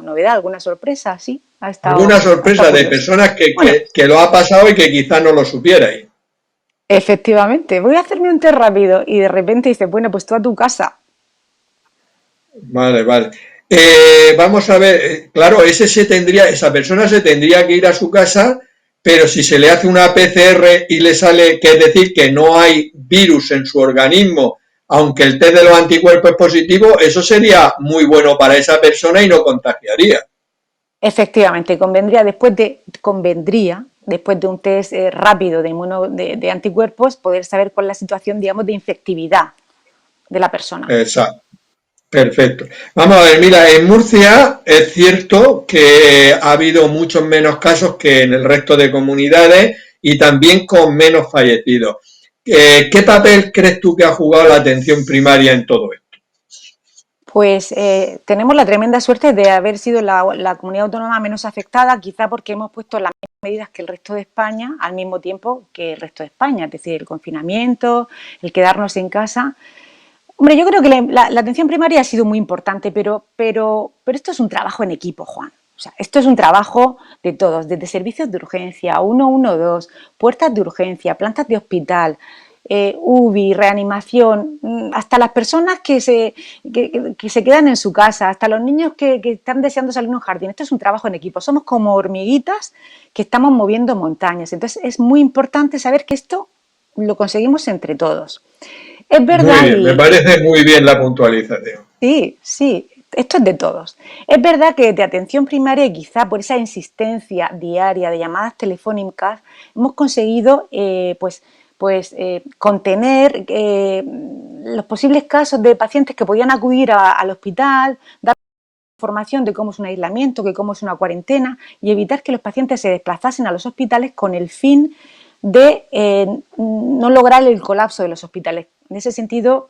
novedad, alguna sorpresa, sí. alguna Ha estado sorpresa de curioso. personas Bueno, que lo ha pasado y que quizás no lo supierais. efectivamente, voy a hacerme un té rápido y de repente dices, bueno, pues tú a tu casa. Vale. Vamos a ver, claro, esa persona se tendría que ir a su casa, pero si se le hace una PCR y le sale, que es decir, que no hay virus en su organismo, aunque el test de los anticuerpos es positivo, eso sería muy bueno para esa persona y no contagiaría. Efectivamente, convendría, después de un test rápido de anticuerpos, poder saber cuál es la situación, digamos, de infectividad de la persona. Exacto. Perfecto. Vamos a ver, mira, en Murcia es cierto que ha habido muchos menos casos que en el resto de comunidades y también con menos fallecidos. ¿Qué papel crees tú que ha jugado la atención primaria en todo esto? Pues tenemos la tremenda suerte de haber sido la comunidad autónoma menos afectada, quizá porque hemos puesto las mismas medidas que el resto de España al mismo tiempo que el resto de España, es decir, el confinamiento, el quedarnos en casa. Hombre, yo creo que la atención primaria ha sido muy importante, pero esto es un trabajo en equipo, Juan. O sea, esto es un trabajo de todos, desde servicios de urgencia, 112, puertas de urgencia, plantas de hospital, UBI, reanimación, hasta las personas que se quedan en su casa, hasta los niños que están deseando salir a un jardín. Esto es un trabajo en equipo. Somos como hormiguitas que estamos moviendo montañas. Entonces, es muy importante saber que esto lo conseguimos entre todos. Es Muy verdad, bien, me parece muy bien la puntualización. sí, esto es de todos. Es verdad que de atención primaria, y quizá por esa insistencia diaria de llamadas telefónicas, hemos conseguido contener los posibles casos de pacientes que podían acudir al hospital, dar información de cómo es un aislamiento, de cómo es una cuarentena y evitar que los pacientes se desplazasen a los hospitales con el fin de no lograr el colapso de los hospitales. En ese sentido,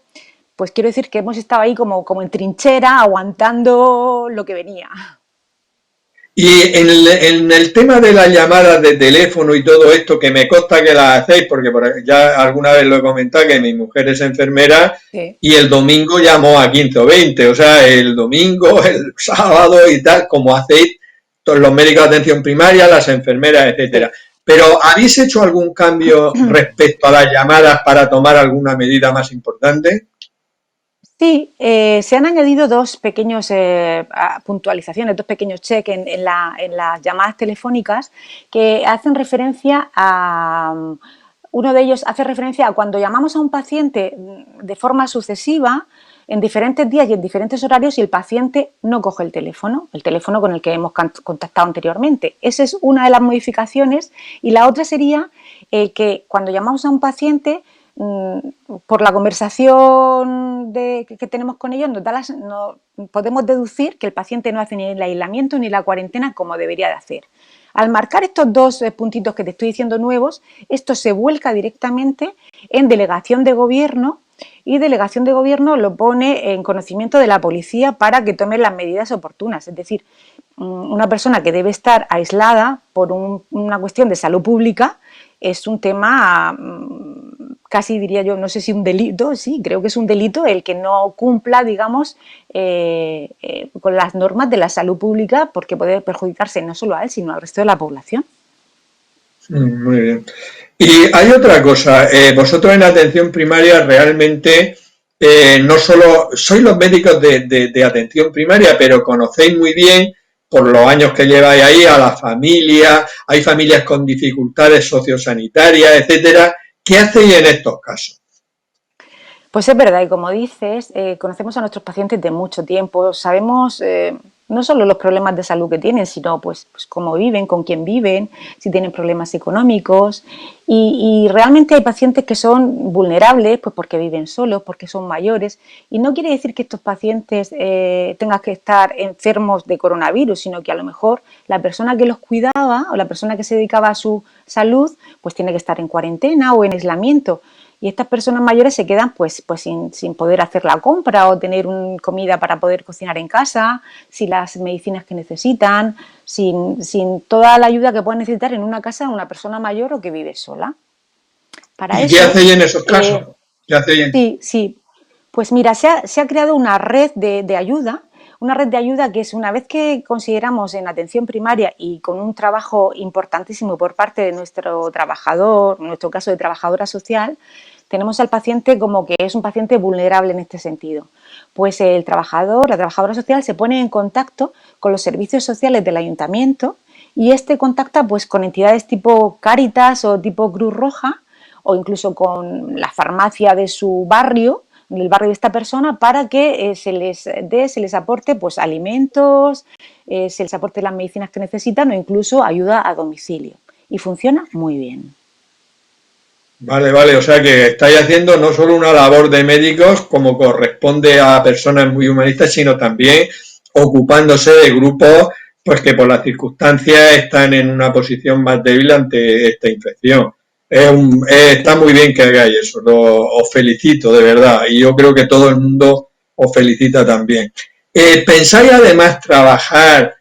pues quiero decir que hemos estado ahí como en trinchera, aguantando lo que venía. Y en el tema de las llamadas de teléfono y todo esto, que me consta que las hacéis, porque ya alguna vez lo he comentado, que mi mujer es enfermera Sí. y el domingo llamó a 15 o 20, o sea, el domingo, el sábado y tal, como hacéis todos los médicos de atención primaria, las enfermeras, etcétera. Sí. Pero ¿habéis hecho algún cambio respecto a las llamadas para tomar alguna medida más importante? Sí, se han añadido dos pequeños puntualizaciones, dos pequeños check en las llamadas telefónicas que hacen referencia a, uno de ellos hace referencia a cuando llamamos a un paciente de forma sucesiva, en diferentes días y en diferentes horarios, y el paciente no coge el teléfono con el que hemos contactado anteriormente. Esa es una de las modificaciones, y la otra sería que cuando llamamos a un paciente, por la conversación que tenemos con ellos, podemos deducir que el paciente no hace ni el aislamiento ni la cuarentena como debería de hacer. Al marcar estos dos puntitos que te estoy diciendo nuevos, esto se vuelca directamente en delegación de gobierno, y delegación de gobierno lo pone en conocimiento de la policía para que tome las medidas oportunas. Es decir, una persona que debe estar aislada por una cuestión de salud pública es un tema casi, diría yo, no sé si un delito, sí, creo que es un delito el que no cumpla, digamos, con las normas de la salud pública, porque puede perjudicarse no solo a él, sino al resto de la población. Muy bien. Y hay otra cosa, vosotros en atención primaria realmente no solo sois los médicos de atención primaria, pero conocéis muy bien, por los años que lleváis ahí, a la familia, hay familias con dificultades sociosanitarias, etcétera. ¿Qué hacéis en estos casos? Pues es verdad, y como dices, conocemos a nuestros pacientes de mucho tiempo, sabemos no solo los problemas de salud que tienen, sino pues cómo viven, con quién viven, si tienen problemas económicos, y realmente hay pacientes que son vulnerables pues porque viven solos, porque son mayores, y no quiere decir que estos pacientes tengan que estar enfermos de coronavirus, sino que a lo mejor la persona que los cuidaba o la persona que se dedicaba a su salud pues tiene que estar en cuarentena o en aislamiento. y estas personas mayores se quedan pues sin poder hacer la compra o tener comida para poder cocinar en casa, sin las medicinas que necesitan, sin toda la ayuda que pueden necesitar en una casa una persona mayor o que vive sola. Para ¿Y qué eso, hacéis en esos casos? ¿Qué hacéis? sí. Pues mira, se ha creado una red de ayuda, una red de ayuda que es, una vez que consideramos en atención primaria y con un trabajo importantísimo por parte de nuestro trabajador, en nuestro caso de trabajadora social, tenemos al paciente como que es un paciente vulnerable en este sentido. Pues el trabajador, la trabajadora social se pone en contacto con los servicios sociales del ayuntamiento y este contacta pues con entidades tipo Cáritas o tipo Cruz Roja o incluso con la farmacia de su barrio, del barrio de esta persona, para que se les aporte pues alimentos, se les aporte las medicinas que necesitan o incluso ayuda a domicilio. Y funciona muy bien. Vale, o sea que estáis haciendo no solo una labor de médicos como corresponde a personas muy humanistas, sino también ocupándose de grupos pues que por las circunstancias están en una posición más débil ante esta infección. Está muy bien que hagáis eso, os felicito de verdad y yo creo que todo el mundo os felicita también. ¿Pensáis además trabajar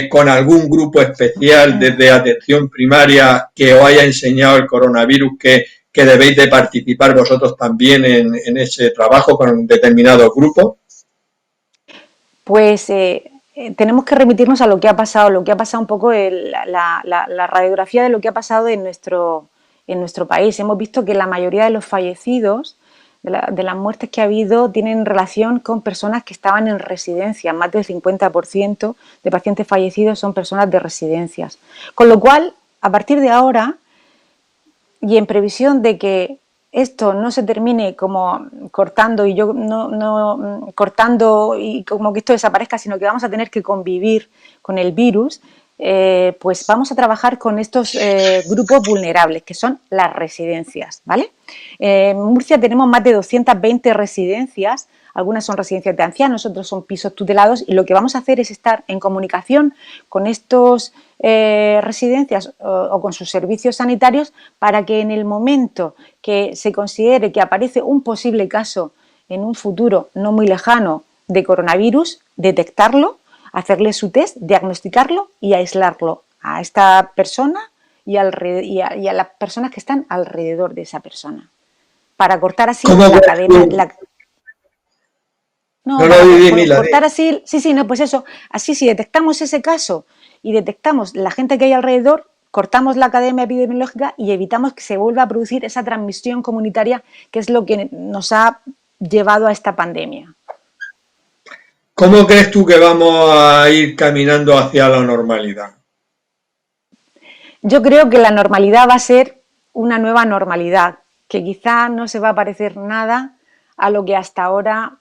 con algún grupo especial desde atención primaria que os haya enseñado el coronavirus que debéis de participar vosotros también en ese trabajo con determinados grupos? Pues tenemos que remitirnos a lo que ha pasado un poco la radiografía de lo que ha pasado en nuestro país. Hemos visto que la mayoría de los fallecidos, de las muertes que ha habido, tienen relación con personas que estaban en residencias. Más del 50% de pacientes fallecidos son personas de residencias. Con lo cual, a partir de ahora, y en previsión de que esto no se termine como cortando cortando y como que esto desaparezca, sino que vamos a tener que convivir con el virus, pues vamos a trabajar con estos grupos vulnerables, que son las residencias, ¿vale? En Murcia tenemos más de 220 residencias, algunas son residencias de ancianos, otros son pisos tutelados, y lo que vamos a hacer es estar en comunicación con estos residencias o con sus servicios sanitarios para que en el momento que se considere que aparece un posible caso en un futuro no muy lejano de coronavirus, detectarlo, hacerle su test, diagnosticarlo y aislarlo a esta persona y a las personas que están alrededor de esa persona, para cortar así la cadena. Cortar así, pues eso, así si detectamos ese caso y detectamos la gente que hay alrededor, cortamos la cadena epidemiológica y evitamos que se vuelva a producir esa transmisión comunitaria que es lo que nos ha llevado a esta pandemia. ¿Cómo crees tú que vamos a ir caminando hacia la normalidad? Yo creo que la normalidad va a ser una nueva normalidad, que quizá no se va a parecer nada a lo que hasta ahora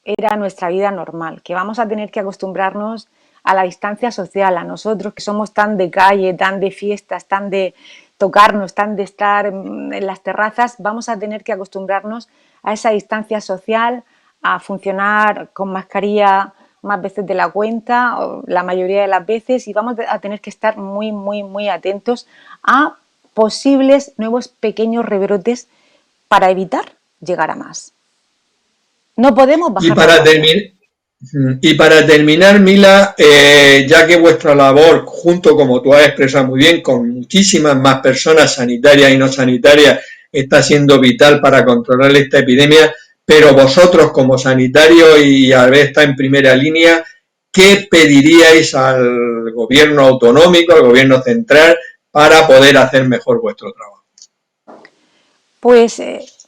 era nuestra vida normal, que vamos a tener que acostumbrarnos a la distancia social, a nosotros que somos tan de calle, tan de fiestas, tan de tocarnos, tan de estar en las terrazas, vamos a tener que acostumbrarnos a esa distancia social, a funcionar con mascarilla más veces de la cuenta, o la mayoría de las veces, y vamos a tener que estar muy atentos a posibles nuevos pequeños rebrotes para evitar llegar a más. No podemos bajar la guardia. Y para terminar, Mila, ya que vuestra labor, junto como tú has expresado muy bien, con muchísimas más personas sanitarias y no sanitarias, está siendo vital para controlar esta epidemia, pero vosotros como sanitarios y a vez está en primera línea, ¿qué pediríais al gobierno autonómico, al gobierno central, para poder hacer mejor vuestro trabajo? Pues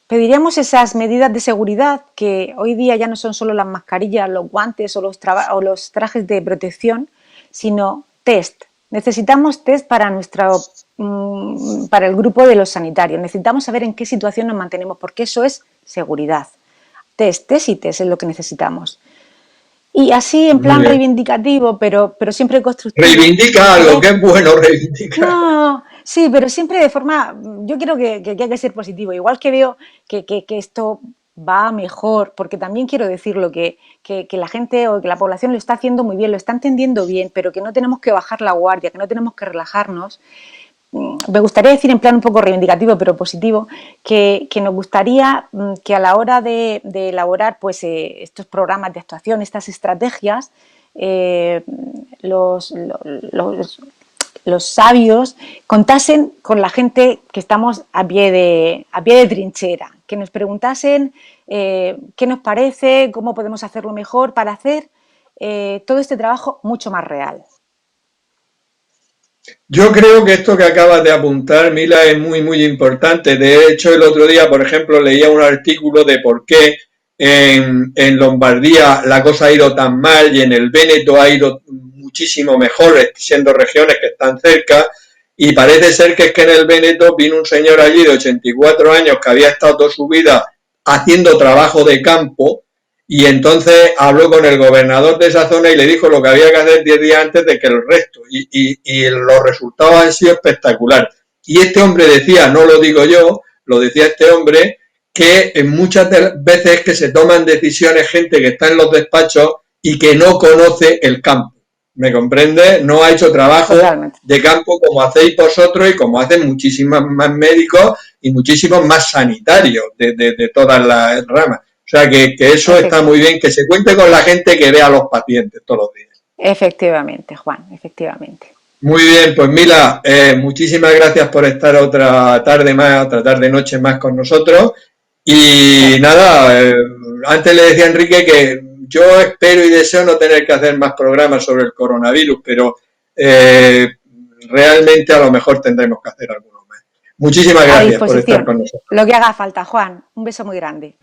pediríamos esas medidas de seguridad que hoy día ya no son solo las mascarillas, los guantes o los trajes de protección, sino test. Necesitamos test para para el grupo de los sanitarios. Necesitamos saber en qué situación nos mantenemos, porque eso es seguridad. Test es lo que necesitamos. Y así en plan reivindicativo, pero siempre constructivo. Reivindica algo, que es bueno reivindicar. No, sí, pero siempre de forma, yo creo que hay que ser positivo. Igual que veo que esto va mejor, porque también quiero decirlo, que la gente o que la población lo está haciendo muy bien, lo está entendiendo bien, pero que no tenemos que bajar la guardia, que no tenemos que relajarnos, me gustaría decir en plan un poco reivindicativo pero positivo que nos gustaría que a la hora de elaborar pues estos programas de actuación, estas estrategias, los sabios contasen con la gente que estamos a pie de trinchera, que nos preguntasen qué nos parece, cómo podemos hacerlo mejor para hacer todo este trabajo mucho más real. Yo creo que esto que acabas de apuntar, Mila, es muy, muy importante. De hecho, el otro día, por ejemplo, leía un artículo de por qué en Lombardía la cosa ha ido tan mal y en el Véneto ha ido muchísimo mejor, siendo regiones que están cerca, y parece ser que es que en el Véneto vino un señor allí de 84 años que había estado toda su vida haciendo trabajo de campo, y entonces habló con el gobernador de esa zona y le dijo lo que había que hacer 10 días antes de que el resto, y los resultados han sido espectaculares. Y este hombre decía, no lo digo yo, lo decía este hombre, que muchas veces que se toman decisiones gente que está en los despachos y que no conoce el campo. ¿Me comprende? No ha hecho trabajo Totalmente. de campo como hacéis vosotros y como hacen muchísimos más médicos y muchísimos más sanitarios de todas las ramas. O sea que eso está muy bien, que se cuente con la gente que ve a los pacientes todos los días. Efectivamente, Juan, efectivamente. Muy bien, pues Mila, muchísimas gracias por estar otra tarde noche más con nosotros. Y nada, antes le decía a Enrique que yo espero y deseo no tener que hacer más programas sobre el coronavirus, pero realmente a lo mejor tendremos que hacer algunos más. Muchísimas gracias por estar con nosotros. Lo que haga falta, Juan. Un beso muy grande.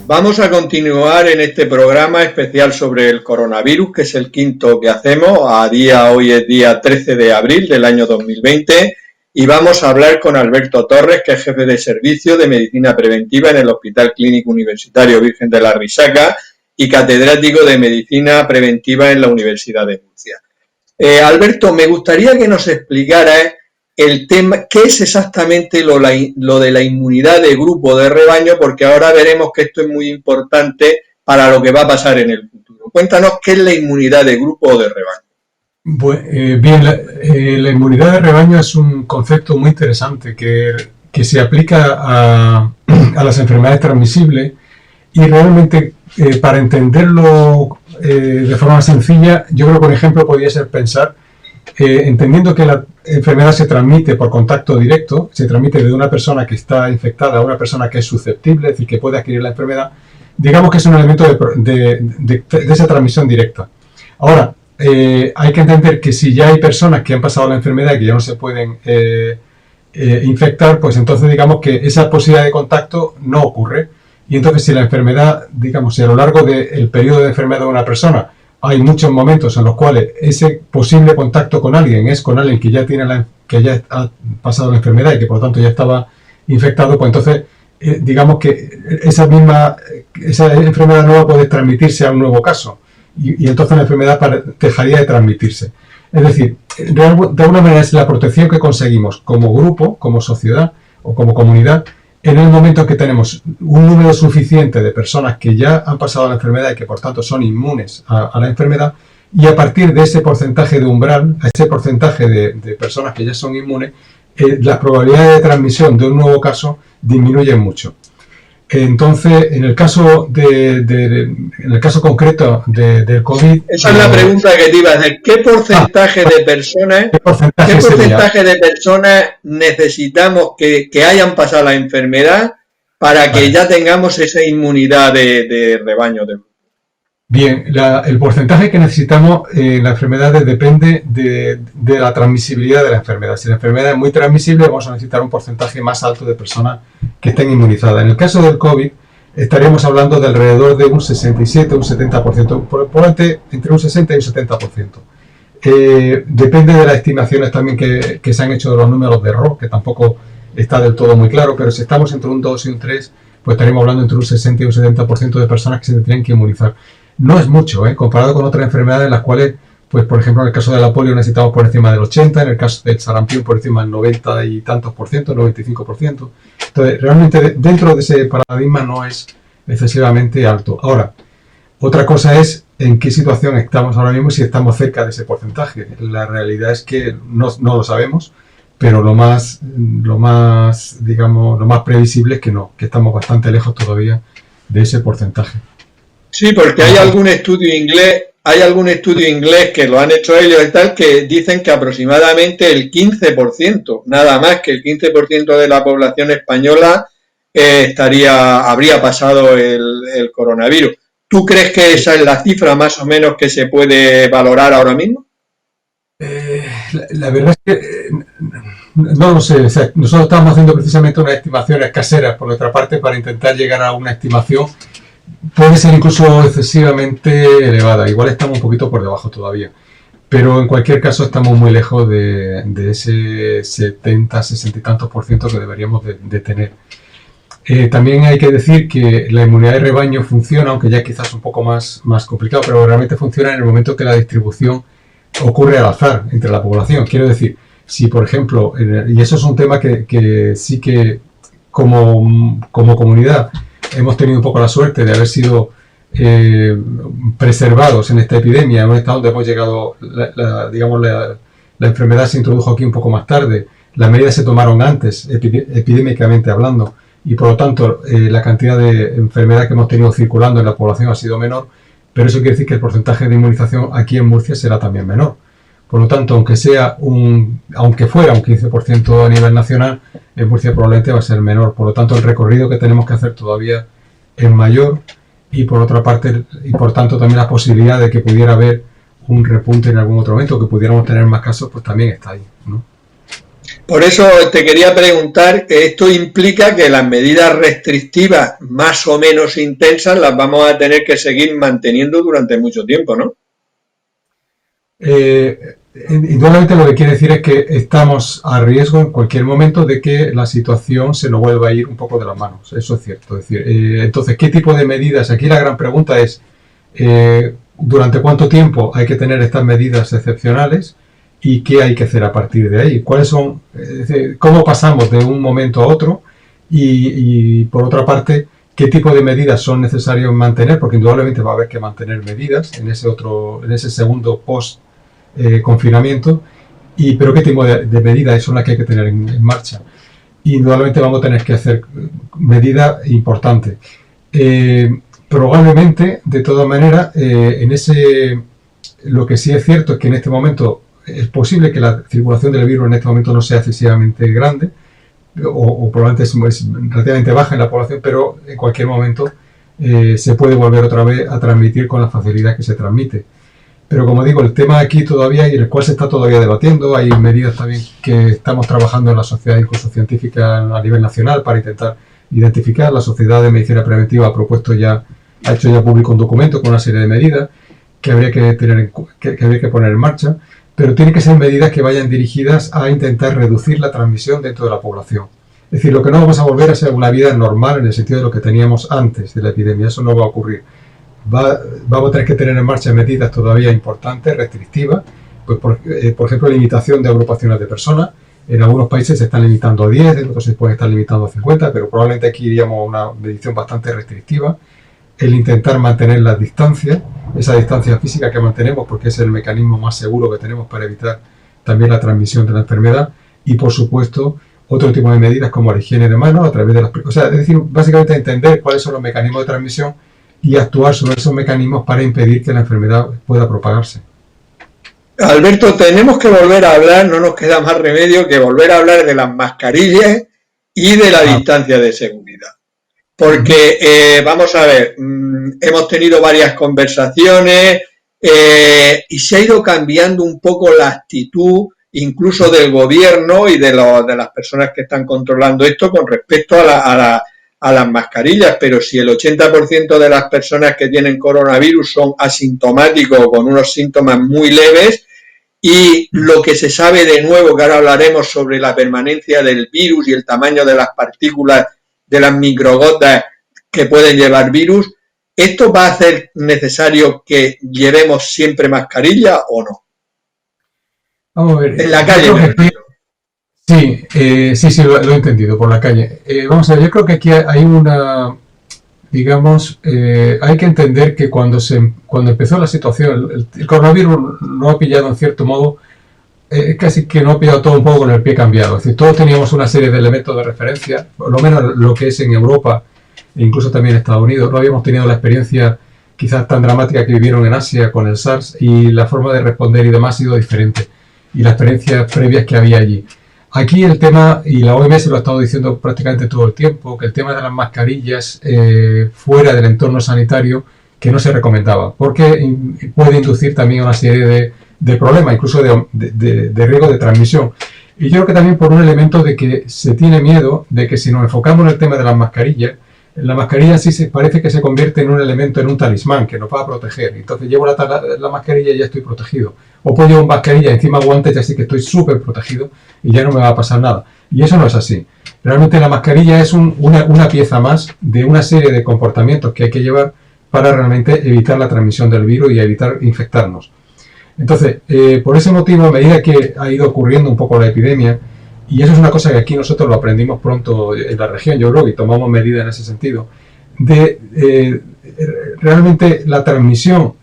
Vamos a continuar en este programa especial sobre el coronavirus, que es el quinto que hacemos. Hoy es día 13 de abril del año 2020 y vamos a hablar con Alberto Torres, que es jefe de servicio de medicina preventiva en el Hospital Clínico Universitario Virgen de la Risaca y catedrático de medicina preventiva en la Universidad de Murcia. Alberto, me gustaría que nos explicaras el tema, qué es exactamente lo de la inmunidad de grupo de rebaño, porque ahora veremos que esto es muy importante para lo que va a pasar en el futuro. Cuéntanos qué es la inmunidad de grupo o de rebaño. Bien, la inmunidad de rebaño es un concepto muy interesante que se aplica a las enfermedades transmisibles y realmente para entenderlo de forma sencilla, yo creo que un ejemplo podría ser pensar entendiendo que la enfermedad se transmite por contacto directo, se transmite de una persona que está infectada a una persona que es susceptible, es decir, que puede adquirir la enfermedad, digamos que es un elemento de esa transmisión directa. Ahora, hay que entender que si ya hay personas que han pasado la enfermedad y que ya no se pueden infectar, pues entonces digamos que esa posibilidad de contacto no ocurre. Y entonces si la enfermedad, digamos, si a lo largo del periodo de enfermedad de una persona hay muchos momentos en los cuales ese posible contacto con alguien es con alguien que ya que ya ha pasado la enfermedad y que por lo tanto ya estaba infectado, pues entonces digamos que esa enfermedad nueva puede transmitirse a un nuevo caso y entonces la enfermedad dejaría de transmitirse. Es decir, de alguna manera es la protección que conseguimos como grupo, como sociedad o como comunidad en el momento que tenemos un número suficiente de personas que ya han pasado la enfermedad y que por tanto son inmunes a la enfermedad, y a partir de ese porcentaje de umbral, a ese porcentaje de personas que ya son inmunes, las probabilidades de transmisión de un nuevo caso disminuyen mucho. Entonces, en el caso concreto del COVID... Esa es la pregunta que te iba a hacer. ¿Qué porcentaje de personas, de personas necesitamos que hayan pasado la enfermedad para que ya tengamos esa inmunidad de rebaño? Bien, el porcentaje que necesitamos en las enfermedades depende de la transmisibilidad de la enfermedad. Si la enfermedad es muy transmisible, vamos a necesitar un porcentaje más alto de personas que estén inmunizadas. En el caso del COVID, estaríamos hablando de alrededor de un 67, un 70%, probablemente entre un 60 y un 70%. Depende de las estimaciones también que se han hecho de los números de error, que tampoco está del todo muy claro, pero si estamos entre un 2 y un 3, pues estaríamos hablando entre un 60 y un 70% de personas que se tendrían que inmunizar. No es mucho, comparado con otras enfermedades en las cuales, pues por ejemplo, en el caso de la polio necesitamos por encima del 80%, en el caso del sarampión por encima del 90 y tantos por ciento, 95%. Entonces, realmente dentro de ese paradigma no es excesivamente alto. Ahora, otra cosa es en qué situación estamos ahora mismo y si estamos cerca de ese porcentaje. La realidad es que no lo sabemos, pero lo más previsible es que no, que estamos bastante lejos todavía de ese porcentaje. Sí, porque hay algún estudio inglés que lo han hecho ellos y tal, que dicen que aproximadamente el 15%, nada más que el 15% de la población española habría pasado el coronavirus. ¿Tú crees que esa es la cifra más o menos que se puede valorar ahora mismo? La verdad es que no lo sé. O sea, nosotros estamos haciendo precisamente unas estimaciones caseras por nuestra parte para intentar llegar a una estimación. Puede ser incluso excesivamente elevada. Igual estamos un poquito por debajo todavía. Pero en cualquier caso estamos muy lejos de ese 70, 60 y tantos % que deberíamos de tener. También hay que decir que la inmunidad de rebaño funciona, aunque ya quizás un poco más complicado, pero realmente funciona en el momento que la distribución ocurre al azar entre la población. Quiero decir, si por ejemplo, y eso es un tema que sí que como comunidad hemos tenido un poco la suerte de haber sido preservados en esta epidemia, en un estado donde hemos llegado, la enfermedad se introdujo aquí un poco más tarde, las medidas se tomaron antes, epidémicamente hablando, y por lo tanto la cantidad de enfermedad que hemos tenido circulando en la población ha sido menor, pero eso quiere decir que el porcentaje de inmunización aquí en Murcia será también menor. Por lo tanto, aunque fuera un 15% a nivel nacional, en Murcia probablemente va a ser menor. Por lo tanto, el recorrido que tenemos que hacer todavía es mayor y por otra parte, y por tanto también la posibilidad de que pudiera haber un repunte en algún otro momento, que pudiéramos tener más casos, pues también está ahí, ¿no? Por eso te quería preguntar, esto implica que las medidas restrictivas más o menos intensas las vamos a tener que seguir manteniendo durante mucho tiempo, ¿no? Indudablemente lo que quiere decir es que estamos a riesgo en cualquier momento de que la situación se nos vuelva a ir un poco de las manos. Eso es cierto. Es decir, entonces, ¿qué tipo de medidas? Aquí la gran pregunta es ¿durante cuánto tiempo hay que tener estas medidas excepcionales? ¿Y qué hay que hacer a partir de ahí? ¿Cuáles son? ¿Cómo pasamos de un momento a otro? Y por otra parte, ¿qué tipo de medidas son necesarias mantener? Porque indudablemente va a haber que mantener medidas en ese segundo post confinamiento, pero qué tipo de medidas son las que hay que tener en marcha. Indudablemente vamos a tener que hacer medidas importantes. Probablemente, de todas maneras, lo que sí es cierto es que en este momento es posible que la circulación del virus en este momento no sea excesivamente grande, o probablemente es relativamente baja en la población, pero en cualquier momento se puede volver otra vez a transmitir con la facilidad que se transmite. Pero como digo, el tema aquí todavía, y el cual se está todavía debatiendo, hay medidas también que estamos trabajando en la sociedad incluso científica a nivel nacional para intentar identificar. La Sociedad de Medicina Preventiva ha hecho ya público un documento con una serie de medidas que habría que poner en marcha, pero tienen que ser medidas que vayan dirigidas a intentar reducir la transmisión dentro de la población. Es decir, lo que no vamos a volver a ser una vida normal en el sentido de lo que teníamos antes de la epidemia, eso no va a ocurrir. Vamos a tener que tener en marcha medidas todavía importantes, restrictivas, pues por ejemplo, limitación de agrupaciones de personas. En algunos países se están limitando a 10, en otros se pueden estar limitando a 50, pero probablemente aquí iríamos a una medición bastante restrictiva. El intentar mantener las distancias, esa distancia física que mantenemos, porque es el mecanismo más seguro que tenemos para evitar también la transmisión de la enfermedad. Y, por supuesto, otro tipo de medidas como la higiene de manos a través de es decir, básicamente entender cuáles son los mecanismos de transmisión y actuar sobre esos mecanismos para impedir que la enfermedad pueda propagarse. Alberto, tenemos que volver a hablar, no nos queda más remedio que volver a hablar de las mascarillas y de la distancia de seguridad. Porque, vamos a ver, hemos tenido varias conversaciones y se ha ido cambiando un poco la actitud incluso del gobierno y de las personas que están controlando esto con respecto a las mascarillas, pero si el 80% de las personas que tienen coronavirus son asintomáticos o con unos síntomas muy leves, y lo que se sabe de nuevo, que ahora hablaremos sobre la permanencia del virus y el tamaño de las partículas de las microgotas que pueden llevar virus, ¿esto va a hacer necesario que llevemos siempre mascarilla o no? Vamos a ver. En la calle. Sí, lo he entendido, por la calle. Vamos a ver, yo creo que aquí hay digamos, hay que entender que cuando empezó la situación, el coronavirus no ha pillado en cierto modo, casi que no ha pillado todo un poco con el pie cambiado. Es decir, todos teníamos una serie de elementos de referencia, por lo menos lo que es en Europa e incluso también en Estados Unidos. No habíamos tenido la experiencia quizás tan dramática que vivieron en Asia con el SARS, y la forma de responder y demás ha sido diferente, y las experiencias previas que había allí. Aquí el tema, y la OMS lo ha estado diciendo prácticamente todo el tiempo, que el tema de las mascarillas fuera del entorno sanitario, que no se recomendaba, porque puede inducir también una serie de problemas, incluso de riesgo de transmisión. Y yo creo que también por un elemento de que se tiene miedo de que si nos enfocamos en el tema de las mascarillas, la mascarilla sí parece que se convierte en un elemento, en un talismán que nos va a proteger. Entonces llevo la mascarilla y ya estoy protegido. O puedo llevar mascarilla encima guantes y así que estoy súper protegido y ya no me va a pasar nada. Y eso no es así. Realmente la mascarilla es una pieza más de una serie de comportamientos que hay que llevar para realmente evitar la transmisión del virus y evitar infectarnos. Entonces, por ese motivo, a medida que ha ido ocurriendo un poco la epidemia, y eso es una cosa que aquí nosotros lo aprendimos pronto en la región, yo creo que tomamos medidas en ese sentido, realmente la transmisión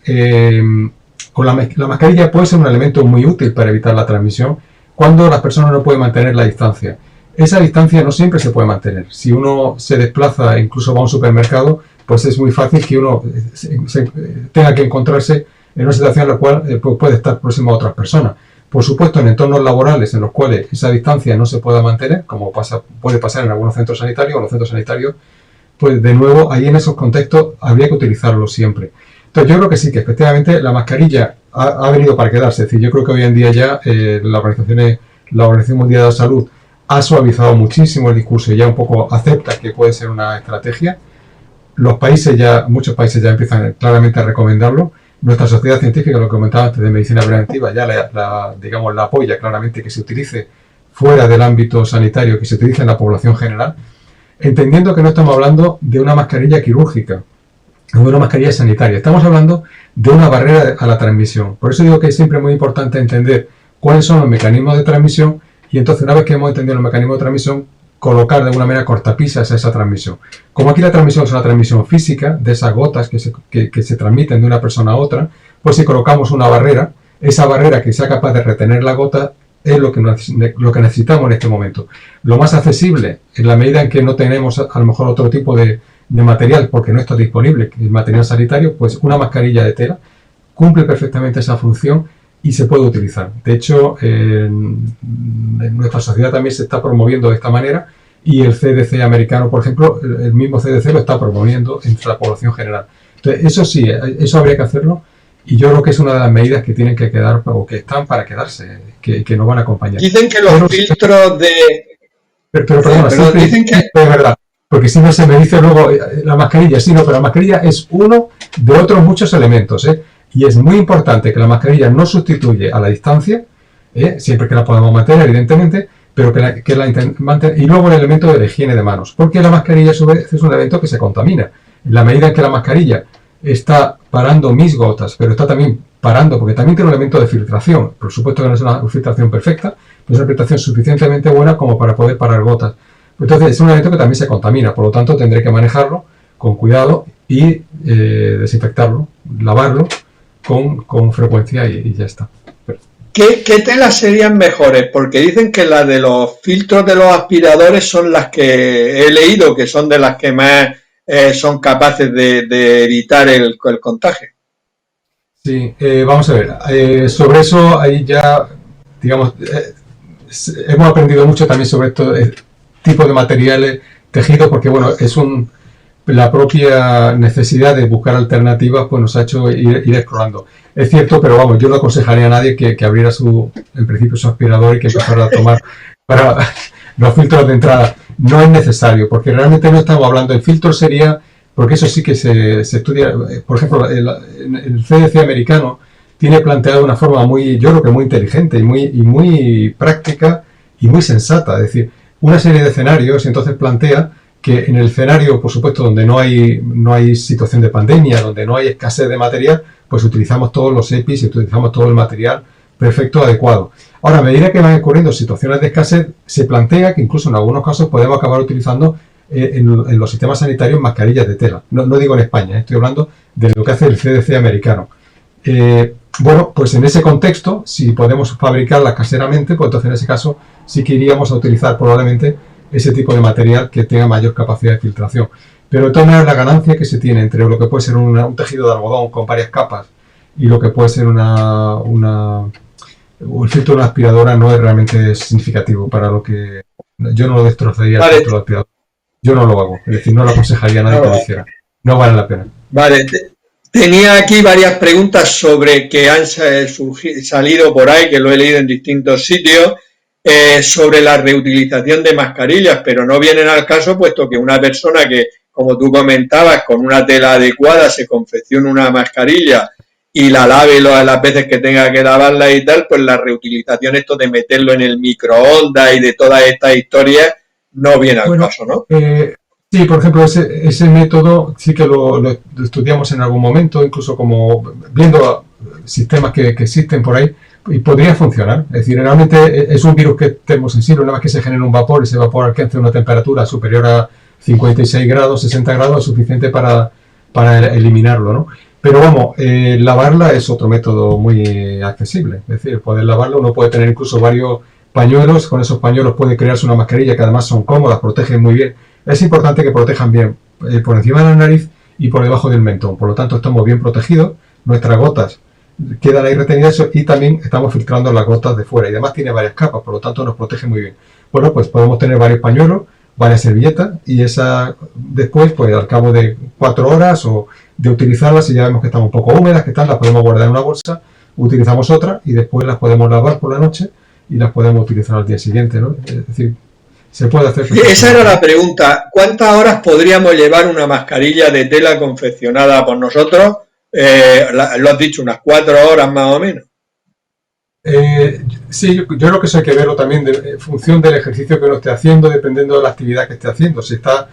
con la mascarilla puede ser un elemento muy útil para evitar la transmisión cuando las personas no pueden mantener la distancia. Esa distancia no siempre se puede mantener. Si uno se desplaza, incluso va a un supermercado, pues es muy fácil que uno tenga que encontrarse en una situación en la cual puede estar próximo a otras personas. Por supuesto, en entornos laborales en los cuales esa distancia no se pueda mantener, como puede pasar en algunos centros sanitarios, o los centros sanitarios, pues de nuevo, ahí en esos contextos habría que utilizarlo siempre. Entonces yo creo que sí, que efectivamente la mascarilla ha venido para quedarse. Es decir, yo creo que hoy en día ya la Organización Mundial de la Salud ha suavizado muchísimo el discurso y ya un poco acepta que puede ser una estrategia. Muchos países ya empiezan claramente a recomendarlo. Nuestra sociedad científica, lo que comentaba antes de medicina preventiva, ya la apoya claramente que se utilice fuera del ámbito sanitario, que se utilice en la población general, entendiendo que no estamos hablando de una mascarilla quirúrgica o de una mascarilla sanitaria, estamos hablando de una barrera a la transmisión. Por eso digo que es siempre muy importante entender cuáles son los mecanismos de transmisión y entonces, una vez que hemos entendido los mecanismos de transmisión, colocar de alguna manera cortapisas a esa transmisión. Como aquí la transmisión es una transmisión física, de esas gotas que se transmiten de una persona a otra, pues si colocamos una barrera, esa barrera que sea capaz de retener la gota es lo que necesitamos en este momento. Lo más accesible, en la medida en que no tenemos a lo mejor otro tipo de material, porque no está disponible, el material sanitario, pues una mascarilla de tela cumple perfectamente esa función y se puede utilizar. De hecho, en nuestra sociedad también se está promoviendo de esta manera y el CDC americano, por ejemplo, el mismo CDC lo está promoviendo entre la población general. Entonces, eso sí, eso habría que hacerlo y yo creo que es una de las medidas que tienen que quedar o que están para quedarse, que nos van a acompañar. Dicen que los filtros de... Pero dicen que... Es verdad, porque si no se me dice luego la mascarilla, sí, no, pero la mascarilla es uno de otros muchos elementos, y es muy importante que la mascarilla no sustituye a la distancia, siempre que la podamos mantener, evidentemente, pero y luego el elemento de la higiene de manos, porque la mascarilla a su vez es un elemento que se contamina. En la medida en que la mascarilla está parando mis gotas, pero está también parando, porque también tiene un elemento de filtración, por supuesto que no es una filtración perfecta, pero es una filtración suficientemente buena como para poder parar gotas. Entonces es un elemento que también se contamina, por lo tanto tendré que manejarlo con cuidado y desinfectarlo, lavarlo con frecuencia y ya está. ¿Qué telas serían mejores? Porque dicen que las de los filtros de los aspiradores son las que he leído, que son de las que más son capaces de evitar el contagio. Sí, vamos a ver. Sobre eso, ahí ya, digamos, hemos aprendido mucho también sobre estos tipos de materiales tejidos, porque bueno, la propia necesidad de buscar alternativas pues nos ha hecho ir explorando. Es cierto, pero vamos, yo no aconsejaría a nadie que abriera en principio su aspirador y que empezara a tomar para los filtros de entrada. No es necesario, porque realmente no estamos hablando. El filtro sería, porque eso sí que se estudia, por ejemplo, el CDC americano tiene planteado una forma yo creo que muy inteligente y muy práctica y muy sensata. Es decir, una serie de escenarios y entonces plantea que en el escenario, por supuesto, donde no hay situación de pandemia, donde no hay escasez de material, pues utilizamos todos los EPIs y utilizamos todo el material perfecto, adecuado. Ahora, a medida que van ocurriendo situaciones de escasez, se plantea que incluso en algunos casos podemos acabar utilizando en los sistemas sanitarios mascarillas de tela. No digo en España, estoy hablando de lo que hace el CDC americano. Bueno, pues en ese contexto, si podemos fabricarlas caseramente, pues entonces en ese caso sí que iríamos a utilizar probablemente ese tipo de material que tenga mayor capacidad de filtración. Pero de todas maneras, la ganancia que se tiene entre lo que puede ser un tejido de algodón con varias capas y lo que puede ser el filtro de una aspiradora no es realmente significativo para lo que... Yo no lo destrozaría el filtro de aspiradora. Yo no lo hago, es decir, no lo aconsejaría a nadie que lo hiciera. No vale la pena. Vale, tenía aquí varias preguntas sobre que han salido por ahí, que lo he leído en distintos sitios, sobre la reutilización de mascarillas, pero no vienen al caso puesto que una persona que, como tú comentabas, con una tela adecuada se confecciona una mascarilla y la lave las veces que tenga que lavarla y tal, pues la reutilización, esto de meterlo en el microondas y de todas estas historias, no viene al caso, ¿no? Sí, por ejemplo, ese método sí que lo estudiamos en algún momento, incluso como viendo sistemas que existen por ahí, y podría funcionar. Es decir, realmente es un virus que es termosensible, una vez que se genera un vapor, ese vapor alcanza una temperatura superior a 56 grados, 60 grados, es suficiente para eliminarlo, ¿no? Pero vamos, lavarla es otro método muy accesible. Es decir, poder lavarla, uno puede tener incluso varios pañuelos, con esos pañuelos puede crearse una mascarilla que además son cómodas, protegen muy bien. Es importante que protejan bien por encima de la nariz y por debajo del mentón. Por lo tanto, estamos bien protegidos, nuestras gotas quedan ahí retenidas y también estamos filtrando las gotas de fuera. Y además tiene varias capas, por lo tanto nos protege muy bien. Bueno, pues podemos tener varios pañuelos, varias servilletas y después, pues al cabo de 4 horas o de utilizarlas, si ya vemos que están un poco húmedas, que tal, las podemos guardar en una bolsa, utilizamos otra y después las podemos lavar por la noche y las podemos utilizar al día siguiente, ¿no? Es decir, se puede hacer. Esa era la pregunta. ¿Cuántas horas podríamos llevar una mascarilla de tela confeccionada por nosotros? Lo has dicho, unas 4 horas más o menos. Sí, yo creo que eso hay que verlo también en función del ejercicio que uno esté haciendo, dependiendo de la actividad que esté haciendo. Si está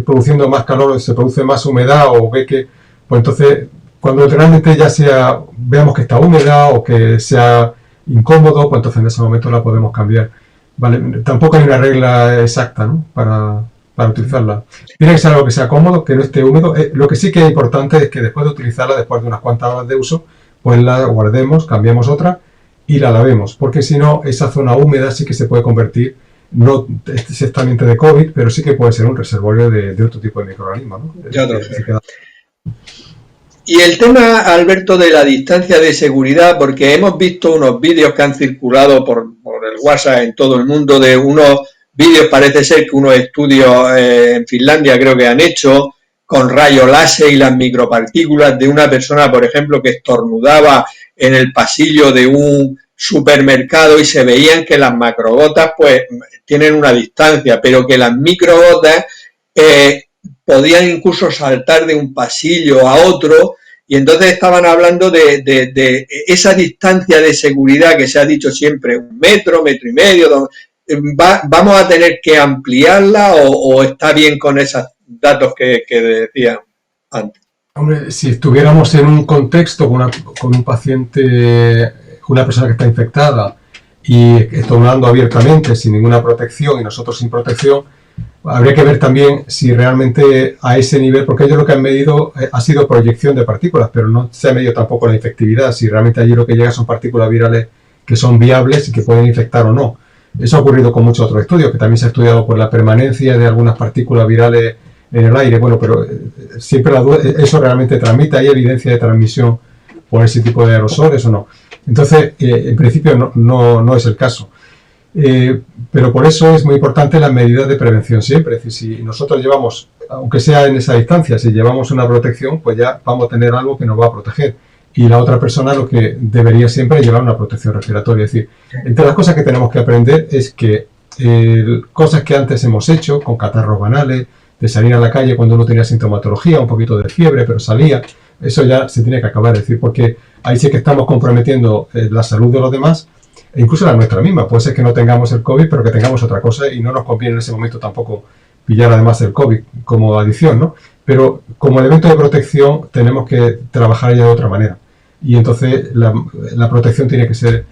produciendo más calor, se produce más humedad o ve que, pues entonces, cuando realmente ya veamos que está húmeda o que sea incómodo, pues entonces en ese momento la podemos cambiar. Vale, tampoco hay una regla exacta, ¿no? para utilizarla. Tiene que ser algo que sea cómodo, que no esté húmedo. Lo que sí que es importante es que después de utilizarla, después de unas cuantas horas de uso, pues la guardemos, cambiemos otra y la lavemos, porque si no, esa zona húmeda sí que se puede convertir, no exactamente de COVID, pero sí que puede ser un reservorio de otro tipo de microorganismos, ¿no? Ya lo sé. Y el tema, Alberto, de la distancia de seguridad, porque hemos visto unos vídeos que han circulado por el WhatsApp en todo el mundo, de unos vídeos, parece ser que unos estudios en Finlandia creo que han hecho, con rayos láser y las micropartículas de una persona, por ejemplo, que estornudaba en el pasillo de un supermercado y se veían que las macrogotas pues tienen una distancia, pero que las microgotas podían incluso saltar de un pasillo a otro, y entonces estaban hablando de esa distancia de seguridad que se ha dicho siempre, 1 metro, 1,5 metros, ¿vamos a tener que ampliarla o está bien con esos datos que decían antes? Hombre, si estuviéramos en un contexto con un paciente, una persona que está infectada y estornudando abiertamente sin ninguna protección y nosotros sin protección, habría que ver también si realmente a ese nivel, porque ellos lo que han medido ha sido proyección de partículas, pero no se ha medido tampoco la infectividad, si realmente allí lo que llega son partículas virales que son viables y que pueden infectar o no. Eso ha ocurrido con muchos otros estudios, que también se ha estudiado por la permanencia de algunas partículas virales en el aire. Bueno, pero siempre la duda, ¿eso realmente transmite? ¿Hay evidencia de transmisión por ese tipo de aerosoles o no? Entonces, en principio no es el caso. Pero por eso es muy importante las medidas de prevención siempre. Es decir, si nosotros llevamos, aunque sea en esa distancia, si llevamos una protección, pues ya vamos a tener algo que nos va a proteger. Y la otra persona lo que debería siempre es llevar una protección respiratoria. Es decir, entre las cosas que tenemos que aprender es que cosas que antes hemos hecho, con catarros banales, de salir a la calle cuando uno tenía sintomatología, un poquito de fiebre, pero salía, eso ya se tiene que acabar. Es decir, porque ahí sí que estamos comprometiendo la salud de los demás, e incluso la nuestra misma. Puede ser que no tengamos el COVID, pero que tengamos otra cosa y no nos conviene en ese momento tampoco pillar además el COVID como adición, ¿no? Pero como elemento de protección tenemos que trabajar ya de otra manera. Y entonces la protección tiene que ser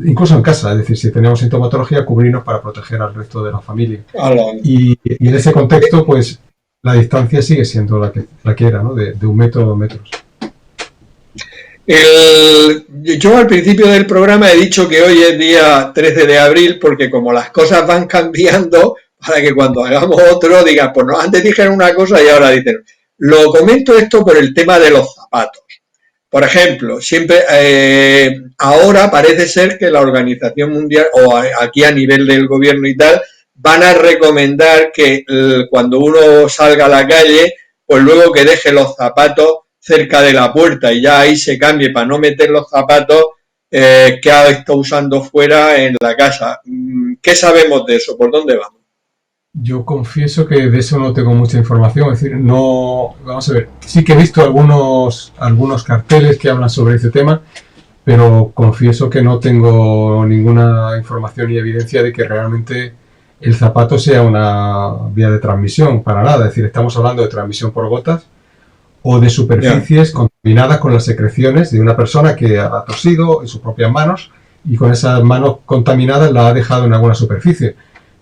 incluso en casa, es decir, si tenemos sintomatología, cubrirnos para proteger al resto de la familia. Y en ese contexto, pues la distancia sigue siendo la que era, ¿no? De 1 metro a 2 metros. Yo al principio del programa he dicho que hoy es día 13 de abril porque como las cosas van cambiando, para que cuando hagamos otro digan, pues no, antes dijeron una cosa y ahora dicen. Lo comento esto por el tema de los zapatos. Por ejemplo, siempre ahora parece ser que la Organización Mundial, o aquí a nivel del gobierno y tal, van a recomendar que cuando uno salga a la calle, pues luego que deje los zapatos cerca de la puerta y ya ahí se cambie para no meter los zapatos que ha estado usando fuera en la casa. ¿Qué sabemos de eso? ¿Por dónde vamos? Yo confieso que de eso no tengo mucha información, es decir, no, vamos a ver, sí que he visto algunos carteles que hablan sobre ese tema, pero confieso que no tengo ninguna información ni evidencia de que realmente el zapato sea una vía de transmisión, para nada, es decir, estamos hablando de transmisión por gotas o de superficies contaminadas con las secreciones de una persona que ha tosido en sus propias manos y con esas manos contaminadas la ha dejado en alguna superficie.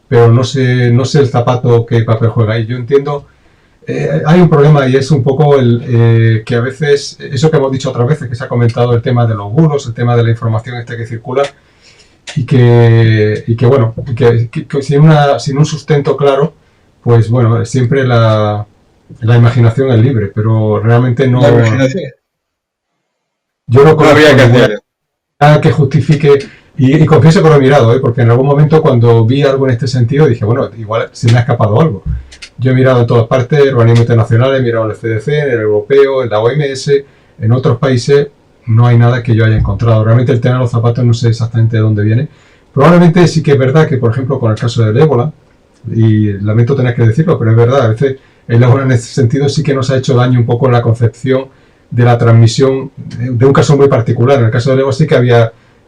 Pero no sé el zapato qué papel juega ahí. Yo entiendo, hay un problema y es un poco que a veces, eso que hemos dicho otras veces, que se ha comentado el tema de los bulos, el tema de la información que circula y que bueno, que sin un sustento claro, pues bueno, siempre la imaginación es libre, pero realmente no... Yo no conozco nada que justifique... Y confieso que lo he mirado, porque en algún momento cuando vi algo en este sentido dije, bueno, igual se me ha escapado algo. Yo he mirado en todas partes, organismos internacionales, he mirado en el CDC, en el europeo, en la OMS, en otros países, no hay nada que yo haya encontrado. Realmente el tema de los zapatos no sé exactamente de dónde viene. Probablemente sí que es verdad que, por ejemplo, con el caso del ébola, y lamento tener que decirlo, pero es verdad, a veces el ébola en ese sentido sí que nos ha hecho daño un poco en la concepción de la transmisión de un caso muy particular. En el caso del ébola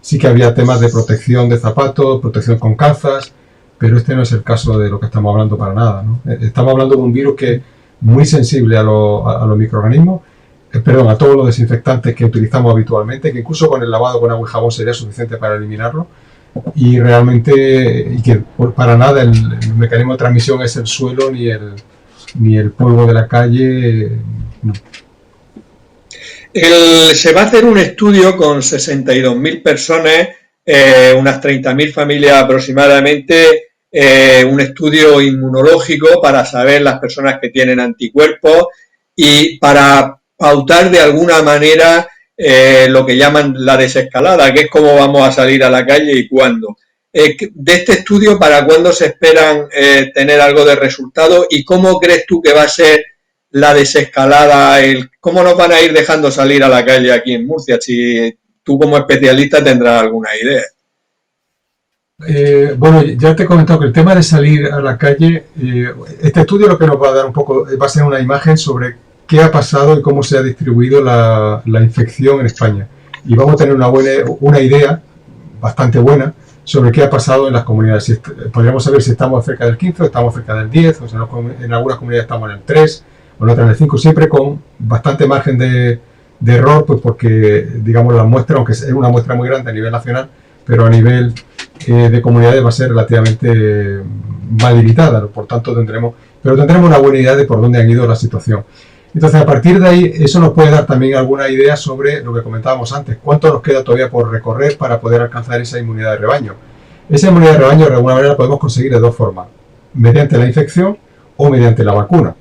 sí que había temas de protección de zapatos, protección con calzas, pero este no es el caso de lo que estamos hablando para nada, ¿no? Estamos hablando de un virus que es muy sensible a los microorganismos, a todos los desinfectantes que utilizamos habitualmente, que incluso con el lavado con agua y jabón sería suficiente para eliminarlo, y realmente, y que para nada el mecanismo de transmisión es el suelo ni el polvo de la calle, no. Se va a hacer un estudio con 62.000 personas, unas 30.000 familias aproximadamente, un estudio inmunológico para saber las personas que tienen anticuerpos y para pautar de alguna manera lo que llaman la desescalada, que es cómo vamos a salir a la calle y cuándo. De este estudio, ¿para cuándo se esperan tener algo de resultado y cómo crees tú que va a ser la desescalada, cómo nos van a ir dejando salir a la calle aquí en Murcia? Si tú como especialista tendrás alguna idea. Bueno, ya te he comentado que el tema de salir a la calle, este estudio lo que nos va a dar un poco, va a ser una imagen sobre qué ha pasado y cómo se ha distribuido la infección en España. Y vamos a tener una idea bastante buena sobre qué ha pasado en las comunidades. Podríamos saber si estamos cerca del 15 o estamos cerca del 10, o sea, en algunas comunidades estamos en el 3, o en otras en el 5, siempre con bastante margen de error, pues porque, digamos, la muestra, aunque es una muestra muy grande a nivel nacional, pero a nivel de comunidades va a ser relativamente mal limitada, por tanto tendremos una buena idea de por dónde han ido la situación. Entonces, a partir de ahí, eso nos puede dar también alguna idea sobre lo que comentábamos antes, cuánto nos queda todavía por recorrer para poder alcanzar esa inmunidad de rebaño. Esa inmunidad de rebaño, de alguna manera, la podemos conseguir de dos formas, mediante la infección o mediante la vacuna.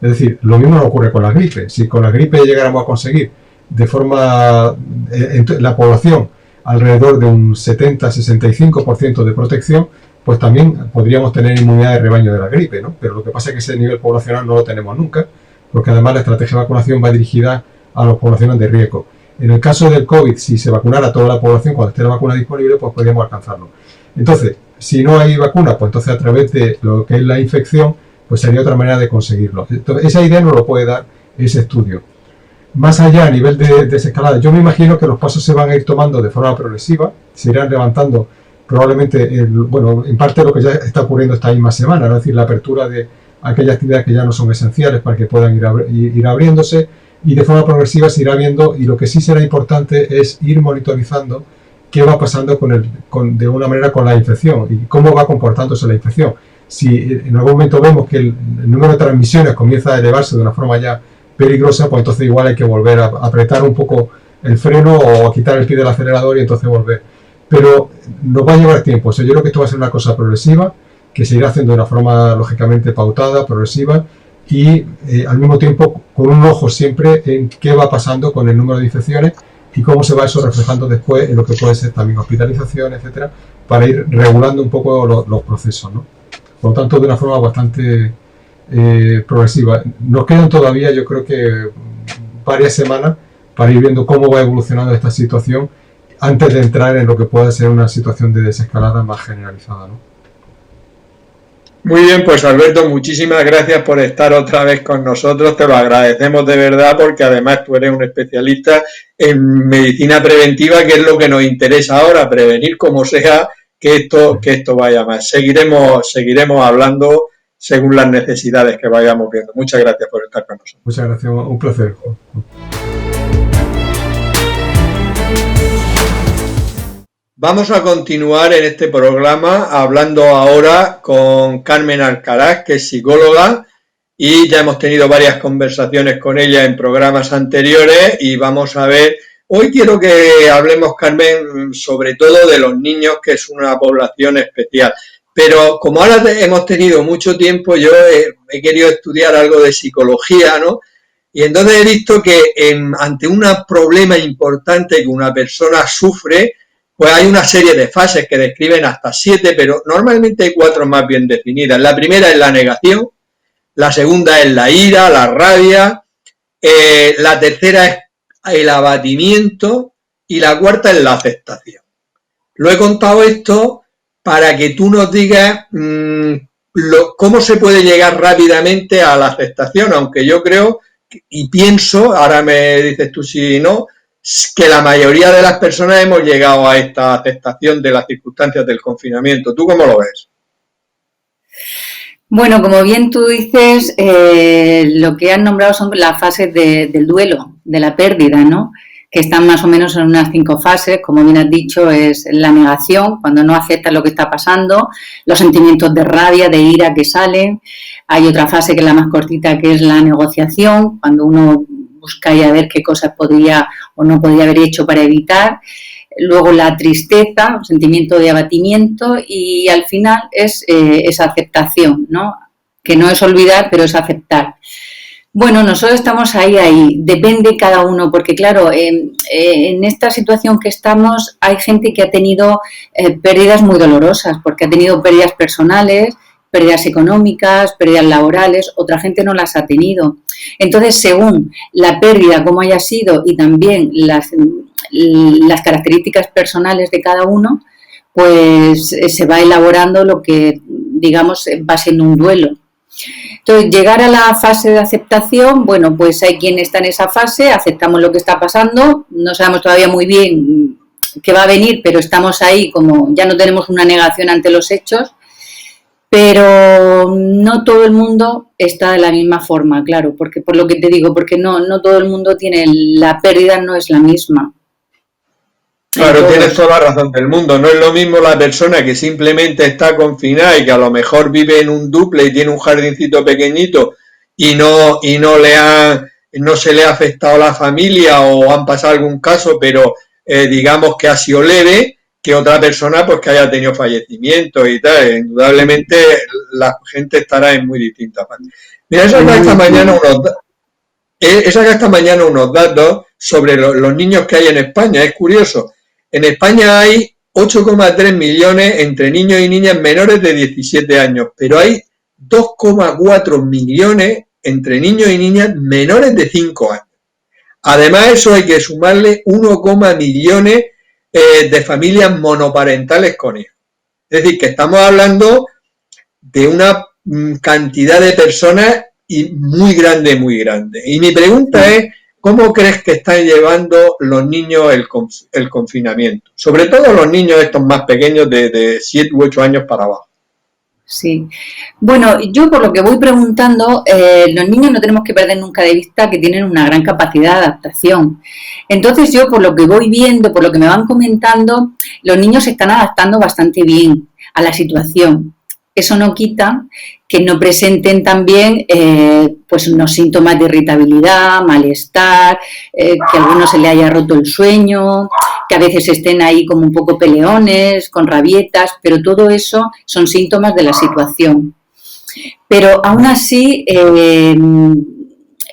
Es decir, lo mismo no ocurre con la gripe. Si con la gripe llegáramos a conseguir de forma, en la población, alrededor de un 70-65% de protección, pues también podríamos tener inmunidad de rebaño de la gripe, ¿no? Pero lo que pasa es que ese nivel poblacional no lo tenemos nunca, porque además la estrategia de vacunación va dirigida a las poblaciones de riesgo. En el caso del COVID, si se vacunara a toda la población cuando esté la vacuna disponible, pues podríamos alcanzarlo. Entonces, si no hay vacuna, pues entonces a través de lo que es la infección, pues sería otra manera de conseguirlo. Entonces, esa idea nos lo puede dar ese estudio. Más allá, a nivel de desescalada, yo me imagino que los pasos se van a ir tomando de forma progresiva, se irán levantando probablemente, en parte lo que ya está ocurriendo esta misma semana, ¿no? Es decir, la apertura de aquellas actividades que ya no son esenciales para que puedan ir abriéndose, y de forma progresiva se irá viendo, y lo que sí será importante es ir monitorizando qué va pasando de una manera con la infección y cómo va comportándose la infección. Si en algún momento vemos que el número de transmisiones comienza a elevarse de una forma ya peligrosa, pues entonces igual hay que volver a apretar un poco el freno o a quitar el pie del acelerador y entonces volver. Pero nos va a llevar tiempo. O sea, yo creo que esto va a ser una cosa progresiva, que se irá haciendo de una forma lógicamente pautada, progresiva, y al mismo tiempo con un ojo siempre en qué va pasando con el número de infecciones y cómo se va eso reflejando después en lo que puede ser también hospitalización, etcétera, para ir regulando un poco los procesos, ¿no? Por lo tanto, de una forma bastante progresiva. Nos quedan todavía, yo creo que varias semanas para ir viendo cómo va evolucionando esta situación antes de entrar en lo que pueda ser una situación de desescalada más generalizada, ¿no? Muy bien, pues Alberto, muchísimas gracias por estar otra vez con nosotros, te lo agradecemos de verdad porque además tú eres un especialista en medicina preventiva, que es lo que nos interesa ahora, prevenir como sea que esto vaya más. Seguiremos hablando según las necesidades que vayamos viendo. Muchas gracias por estar con nosotros. Muchas gracias, un placer. Vamos a continuar en este programa hablando ahora con Carmen Alcaraz, que es psicóloga, y ya hemos tenido varias conversaciones con ella en programas anteriores y vamos a ver, hoy quiero que hablemos, Carmen, sobre todo de los niños, que es una población especial. Pero como ahora hemos tenido mucho tiempo, yo he querido estudiar algo de psicología, ¿no? Y entonces he visto que ante un problema importante que una persona sufre, pues hay una serie de fases que describen hasta 7, pero normalmente hay 4 más bien definidas. La primera es la negación, la segunda es la ira, la rabia, la tercera es el abatimiento y la cuarta es la aceptación. Lo he contado esto para que tú nos digas cómo se puede llegar rápidamente a la aceptación, aunque yo creo y pienso, ahora me dices tú si no, que la mayoría de las personas hemos llegado a esta aceptación de las circunstancias del confinamiento. ¿Tú cómo lo ves? Bueno, como bien tú dices, lo que has nombrado son las fases del duelo, de la pérdida, ¿no? Que están más o menos en unas 5 fases. Como bien has dicho, es la negación, cuando no aceptas lo que está pasando, los sentimientos de rabia, de ira que salen. Hay otra fase que es la más cortita, que es la negociación, cuando uno busca y a ver qué cosas podría o no podría haber hecho para evitar. Luego la tristeza, un sentimiento de abatimiento, y al final es esa aceptación, ¿no? Que no es olvidar, pero es aceptar. Bueno, nosotros estamos ahí, depende cada uno, porque claro, en esta situación que estamos hay gente que ha tenido pérdidas muy dolorosas, porque ha tenido pérdidas personales, pérdidas económicas, pérdidas laborales, otra gente no las ha tenido. Entonces, según la pérdida, cómo haya sido, y también las características personales de cada uno, pues se va elaborando lo que, digamos, va siendo un duelo. Entonces, llegar a la fase de aceptación, bueno, pues hay quien está en esa fase, aceptamos lo que está pasando, no sabemos todavía muy bien qué va a venir, pero estamos ahí como ya no tenemos una negación ante los hechos, pero no todo el mundo está de la misma forma, claro, porque por lo que te digo, porque no todo el mundo tiene, la pérdida no es la misma. Claro, tienes toda la razón del mundo. No es lo mismo la persona que simplemente está confinada y que a lo mejor vive en un duple y tiene un jardincito pequeñito y no se le ha afectado la familia o han pasado algún caso, pero digamos que ha sido leve, que otra persona pues que haya tenido fallecimientos y tal. Indudablemente la gente estará en muy distintas fases. Mira, he sacado esta mañana unos datos sobre los niños que hay en España. Es curioso. En España hay 8,3 millones entre niños y niñas menores de 17 años, pero hay 2,4 millones entre niños y niñas menores de 5 años. Además, eso hay que sumarle 1,1 millones de familias monoparentales con hijos. Es decir, que estamos hablando de una cantidad de personas muy grande, muy grande. Y mi pregunta es, ¿cómo crees que están llevando los niños el confinamiento? Sobre todo los niños estos más pequeños de 7 u 8 años para abajo. Sí. Bueno, yo por lo que voy preguntando, los niños no tenemos que perder nunca de vista que tienen una gran capacidad de adaptación. Entonces yo por lo que voy viendo, por lo que me van comentando, los niños se están adaptando bastante bien a la situación. Eso no quita que no presenten también pues unos síntomas de irritabilidad, malestar, que a algunos se le haya roto el sueño, que a veces estén ahí como un poco peleones, con rabietas, pero todo eso son síntomas de la situación. Pero aún así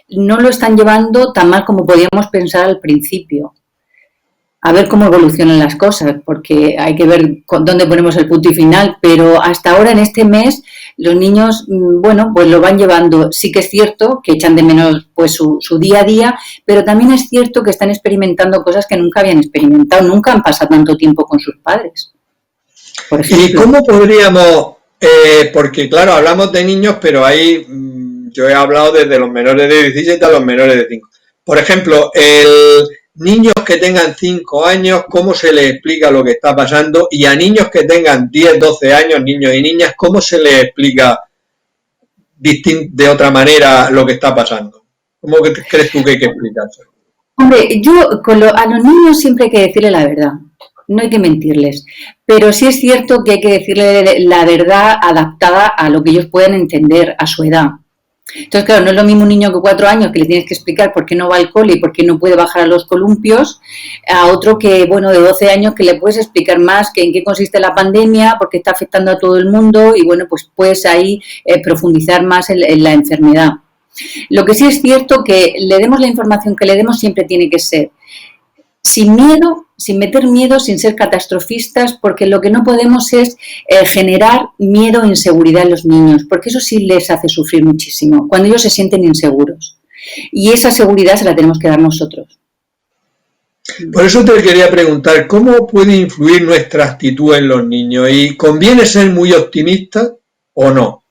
no lo están llevando tan mal como podíamos pensar al principio. A ver cómo evolucionan las cosas, porque hay que ver dónde ponemos el punto y final, pero hasta ahora en este mes los niños, bueno, pues lo van llevando. Sí que es cierto que echan de menos pues su día a día, pero también es cierto que están experimentando cosas que nunca habían experimentado, nunca han pasado tanto tiempo con sus padres. Por ejemplo. ¿Y cómo podríamos, porque claro, hablamos de niños, pero ahí yo he hablado desde los menores de 17 a los menores de 5. Por ejemplo, niños que tengan 5 años, ¿cómo se les explica lo que está pasando? Y a niños que tengan 10, 12 años, niños y niñas, ¿cómo se les explica de otra manera lo que está pasando? ¿Cómo crees tú que hay que explicarse? Hombre, yo a los niños siempre hay que decirle la verdad, no hay que mentirles, pero sí es cierto que hay que decirle la verdad adaptada a lo que ellos pueden entender, a su edad. Entonces, claro, no es lo mismo un niño que 4 años que le tienes que explicar por qué no va al cole y por qué no puede bajar a los columpios, a otro que, bueno, de 12 años que le puedes explicar más que en qué consiste la pandemia, porque está afectando a todo el mundo y, bueno, pues puedes ahí profundizar más en la enfermedad. Lo que sí es cierto que le demos la información que le demos siempre tiene que ser sin miedo, sin meter miedo, sin ser catastrofistas, porque lo que no podemos es generar miedo e inseguridad en los niños, porque eso sí les hace sufrir muchísimo, cuando ellos se sienten inseguros. Y esa seguridad se la tenemos que dar nosotros. Por eso te quería preguntar, ¿cómo puede influir nuestra actitud en los niños? ¿Y conviene ser muy optimista o no?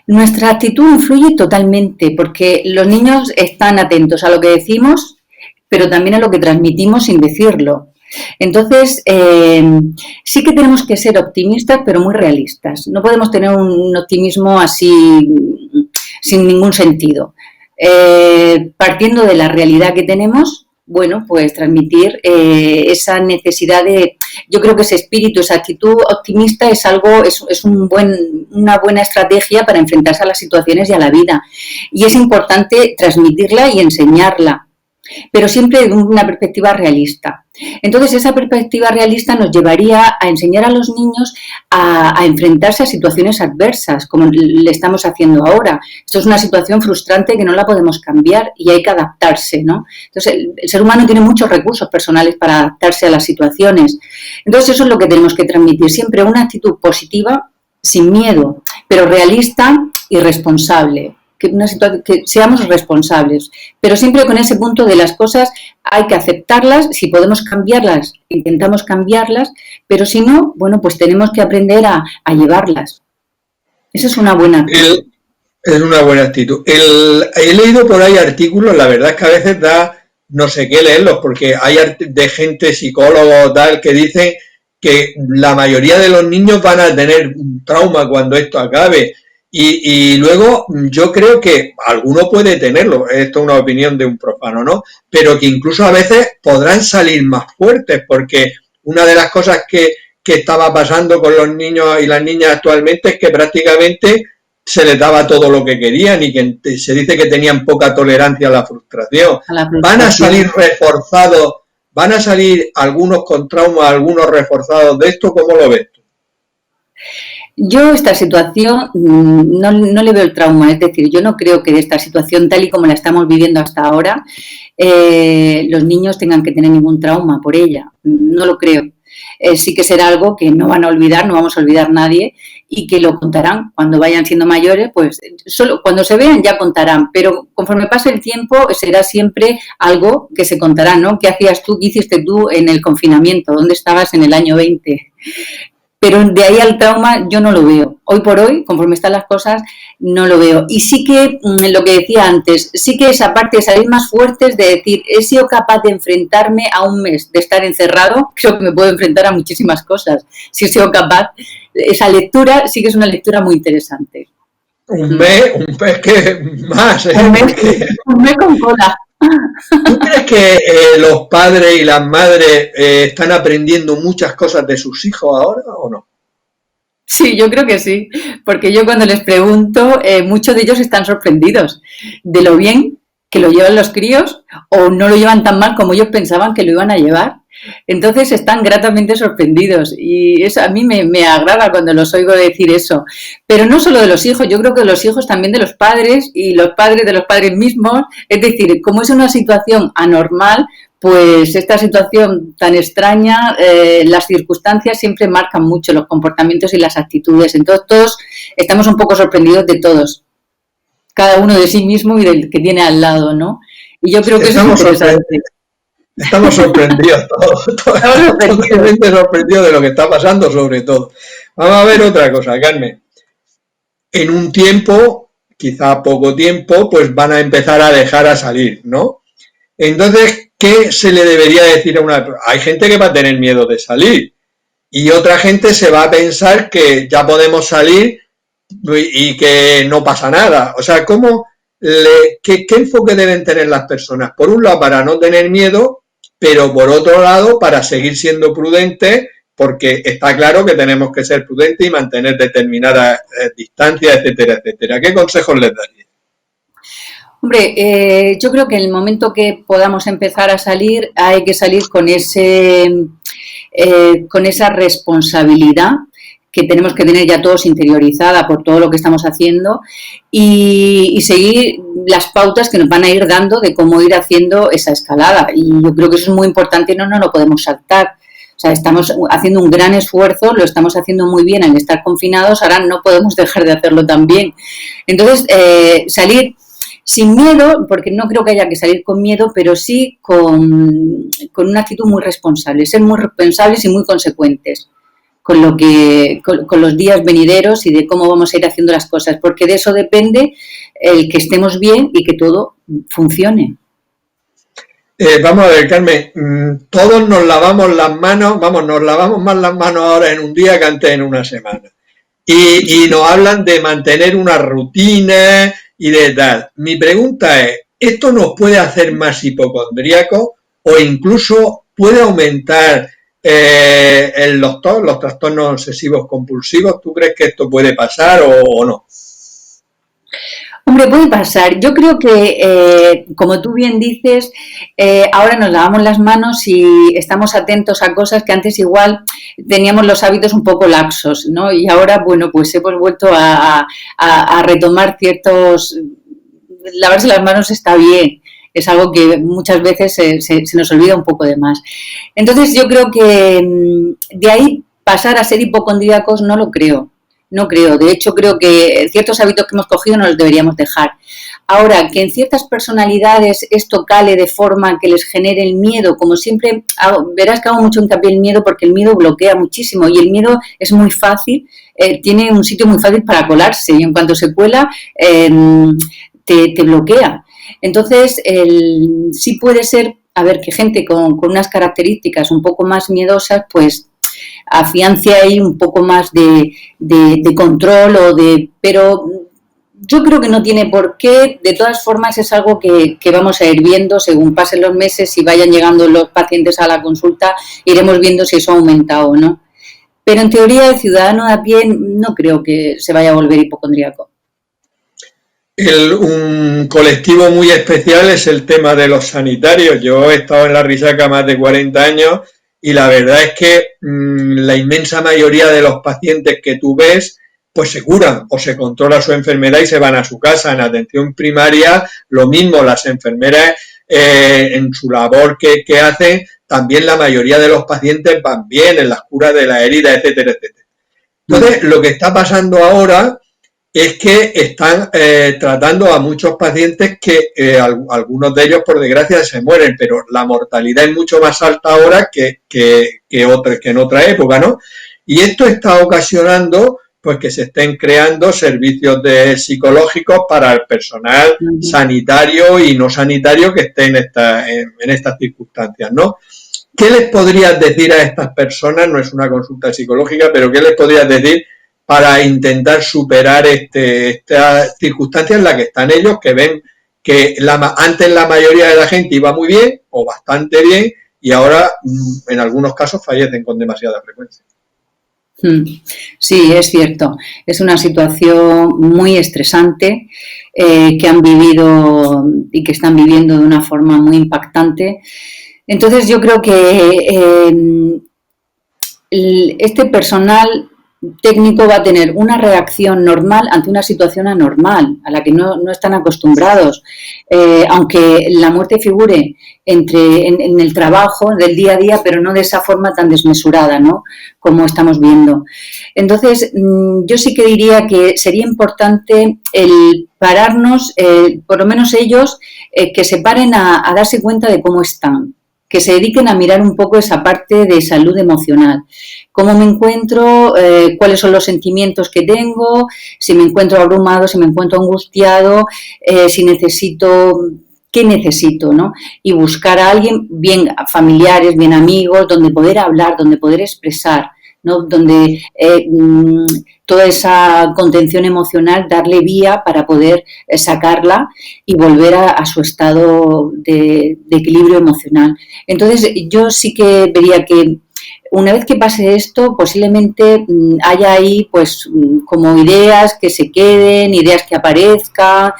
Nuestra actitud influye totalmente, porque los niños están atentos a lo que decimos, pero también a lo que transmitimos sin decirlo. Entonces, sí que tenemos que ser optimistas, pero muy realistas. No podemos tener un optimismo así sin ningún sentido. Partiendo de la realidad que tenemos, bueno, pues transmitir esa necesidad de... Yo creo que ese espíritu, esa actitud optimista es algo, es una buena estrategia para enfrentarse a las situaciones y a la vida. Y es importante transmitirla y enseñarla, pero siempre de una perspectiva realista. Entonces, esa perspectiva realista nos llevaría a enseñar a los niños a enfrentarse a situaciones adversas, como le estamos haciendo ahora. Esto es una situación frustrante que no la podemos cambiar y hay que adaptarse, ¿no? Entonces, el ser humano tiene muchos recursos personales para adaptarse a las situaciones. Entonces, eso es lo que tenemos que transmitir, siempre una actitud positiva, sin miedo, pero realista y responsable. Que seamos responsables, pero siempre con ese punto de las cosas hay que aceptarlas, si podemos cambiarlas, intentamos cambiarlas, pero si no, bueno, pues tenemos que aprender a llevarlas. Eso es una buena actitud. Es una buena actitud. He leído por ahí artículos, la verdad es que a veces da no sé qué leerlos, porque hay de gente, psicólogos, tal, que dicen que la mayoría de los niños van a tener un trauma cuando esto acabe. Y luego yo creo que alguno puede tenerlo, esto es una opinión de un profano, ¿no? Pero que incluso a veces podrán salir más fuertes, porque una de las cosas que estaba pasando con los niños y las niñas actualmente es que prácticamente se les daba todo lo que querían y que se dice que tenían poca tolerancia a la frustración. Van a salir reforzados, van a salir algunos con trauma, algunos reforzados de esto, ¿cómo lo ves tú? Yo esta situación no le veo el trauma, es decir, yo no creo que de esta situación tal y como la estamos viviendo hasta ahora los niños tengan que tener ningún trauma por ella, no lo creo. Sí que será algo que no van a olvidar, no vamos a olvidar nadie y que lo contarán cuando vayan siendo mayores, pues solo cuando se vean ya contarán, pero conforme pase el tiempo será siempre algo que se contará, ¿no? ¿Qué hacías tú, qué hiciste tú en el confinamiento? ¿Dónde estabas en el año 20? Pero de ahí al trauma yo no lo veo. hoy por hoy, conforme están las cosas, no lo veo. Y sí que, lo que decía antes, sí que esa parte de salir más fuertes, de decir, he sido capaz de enfrentarme a un mes de estar encerrado, creo que me puedo enfrentar a muchísimas cosas. Si he sido capaz, esa lectura sí que es una lectura muy interesante. Un mes que más, ¿eh? Un mes con cola. ¿Tú crees que los padres y las madres están aprendiendo muchas cosas de sus hijos ahora o no? Sí, yo creo que sí, porque yo cuando les pregunto, muchos de ellos están sorprendidos de lo bien que lo llevan los críos o no lo llevan tan mal como ellos pensaban que lo iban a llevar. Entonces están gratamente sorprendidos y eso a mí me agrada cuando los oigo decir eso. Pero no solo de los hijos, yo creo que de los hijos también de los padres y los padres de los padres mismos. Es decir, como es una situación anormal, pues esta situación tan extraña, las circunstancias siempre marcan mucho los comportamientos y las actitudes. Entonces todos estamos un poco sorprendidos de todos, cada uno de sí mismo y del que tiene al lado, ¿no? Y yo creo que eso es interesante. Estamos sorprendidos todos, totalmente sorprendidos de lo que está pasando, sobre todo. Vamos a ver otra cosa, Carmen. En un tiempo, quizá poco tiempo, pues van a empezar a dejar a salir, ¿no? Entonces, ¿qué se le debería decir a una? Hay gente que va a tener miedo de salir y otra gente se va a pensar que ya podemos salir y que no pasa nada. O sea, ¿qué enfoque deben tener las personas? Por un lado, para no tener miedo, pero por otro lado, para seguir siendo prudentes, porque está claro que tenemos que ser prudentes y mantener determinadas distancias, etcétera, etcétera. ¿Qué consejos les daría? Hombre, yo creo que en el momento que podamos empezar a salir, hay que salir con esa responsabilidad que tenemos que tener ya todos interiorizada por todo lo que estamos haciendo y seguir las pautas que nos van a ir dando de cómo ir haciendo esa escalada. Y yo creo que eso es muy importante y no lo podemos saltar. O sea, estamos haciendo un gran esfuerzo, lo estamos haciendo muy bien al estar confinados, ahora no podemos dejar de hacerlo también. Entonces, salir sin miedo, porque no creo que haya que salir con miedo, pero sí con una actitud muy responsable, ser muy responsables y muy consecuentes con los días venideros y de cómo vamos a ir haciendo las cosas, porque de eso depende el que estemos bien y que todo funcione. Vamos a ver, Carmen, todos nos lavamos las manos, nos lavamos más las manos ahora en un día que antes en una semana. Y nos hablan de mantener una rutina y de tal. Mi pregunta es, ¿esto nos puede hacer más hipocondríacos o incluso puede aumentar los trastornos obsesivos compulsivos? ¿Tú crees que esto puede pasar o no? Hombre, puede pasar. Yo creo que, como tú bien dices, ahora nos lavamos las manos y estamos atentos a cosas que antes igual teníamos los hábitos un poco laxos, ¿no? Y ahora, bueno, pues hemos vuelto a retomar ciertos... Lavarse las manos está bien. Es algo que muchas veces se nos olvida un poco de más. Entonces, yo creo que de ahí pasar a ser hipocondríacos no lo creo. No creo. De hecho, creo que ciertos hábitos que hemos cogido no los deberíamos dejar. Ahora, que en ciertas personalidades esto cale de forma que les genere el miedo, como siempre, verás que hago mucho hincapié en el miedo porque el miedo bloquea muchísimo y el miedo es muy fácil, tiene un sitio muy fácil para colarse y en cuanto se cuela te bloquea. Entonces, sí puede ser, a ver, que gente con unas características un poco más miedosas, pues afiance ahí un poco más de control pero yo creo que no tiene por qué. De todas formas es algo que vamos a ir viendo según pasen los meses y vayan llegando los pacientes a la consulta, iremos viendo si eso ha aumentado o no. Pero en teoría el ciudadano de a pie no creo que se vaya a volver hipocondríaco. Un colectivo muy especial es el tema de los sanitarios. Yo he estado en la Risaca más de 40 años y la verdad es que la inmensa mayoría de los pacientes que tú ves pues se curan o se controla su enfermedad y se van a su casa. En atención primaria lo mismo, las enfermeras en su labor que hacen, también la mayoría de los pacientes van bien en las curas de la herida, etcétera, etcétera. Entonces, lo que está pasando ahora es que están tratando a muchos pacientes que algunos de ellos, por desgracia, se mueren, pero la mortalidad es mucho más alta ahora que en otra época, ¿no? Y esto está ocasionando pues que se estén creando servicios psicológicos para el personal sanitario y no sanitario que esté en estas circunstancias, ¿no? ¿Qué les podrías decir a estas personas? No es una consulta psicológica, pero ¿qué les podrías decir para intentar superar estas circunstancias en las que están ellos, que ven que antes la mayoría de la gente iba muy bien o bastante bien y ahora en algunos casos fallecen con demasiada frecuencia? Sí, es cierto. Es una situación muy estresante que han vivido y que están viviendo de una forma muy impactante. Entonces yo creo que este personal técnico va a tener una reacción normal ante una situación anormal, a la que no están acostumbrados. Aunque la muerte figure en el trabajo del día a día, pero no de esa forma tan desmesurada, ¿no?, como estamos viendo. Entonces, yo sí que diría que sería importante el pararnos, por lo menos ellos, que se paren a darse cuenta de cómo están, que se dediquen a mirar un poco esa parte de salud emocional. Cómo me encuentro, cuáles son los sentimientos que tengo, si me encuentro abrumado, si me encuentro angustiado, si necesito, qué necesito, ¿no? Y buscar a alguien, bien familiares, bien amigos, donde poder hablar, donde poder expresar, ¿no? Donde toda esa contención emocional, darle vía para poder sacarla y volver a su estado de equilibrio emocional. Entonces, yo sí que vería que una vez que pase esto, posiblemente haya ahí pues como ideas que se queden, ideas que aparezcan.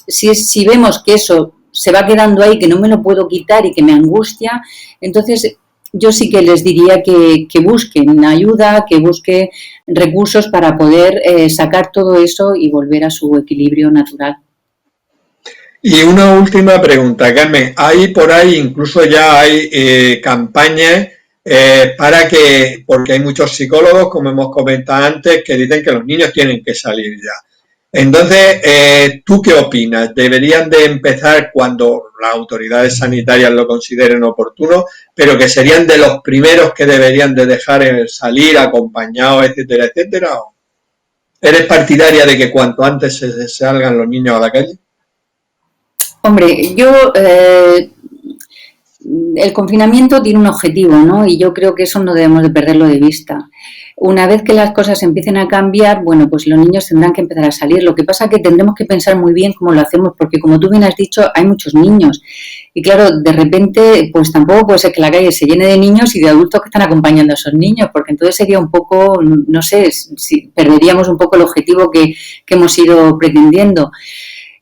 Si vemos que eso se va quedando ahí, que no me lo puedo quitar y que me angustia, entonces yo sí que les diría que busquen ayuda, que busquen recursos para poder sacar todo eso y volver a su equilibrio natural. Y una última pregunta, Carmen. Hay por ahí, incluso ya hay campañas porque hay muchos psicólogos, como hemos comentado antes, que dicen que los niños tienen que salir ya. Entonces, ¿tú qué opinas? ¿Deberían de empezar cuando las autoridades sanitarias lo consideren oportuno, pero que serían de los primeros que deberían de dejar salir acompañados, etcétera, etcétera? ¿Eres partidaria de que cuanto antes se salgan los niños a la calle? Hombre, el confinamiento tiene un objetivo, ¿no? Y yo creo que eso no debemos de perderlo de vista. Una vez que las cosas empiecen a cambiar, bueno, pues los niños tendrán que empezar a salir. Lo que pasa es que tendremos que pensar muy bien cómo lo hacemos, porque como tú bien has dicho, hay muchos niños. Y claro, de repente, pues tampoco puede ser que la calle se llene de niños y de adultos que están acompañando a esos niños, porque entonces sería un poco, no sé, si perderíamos un poco el objetivo que hemos ido pretendiendo.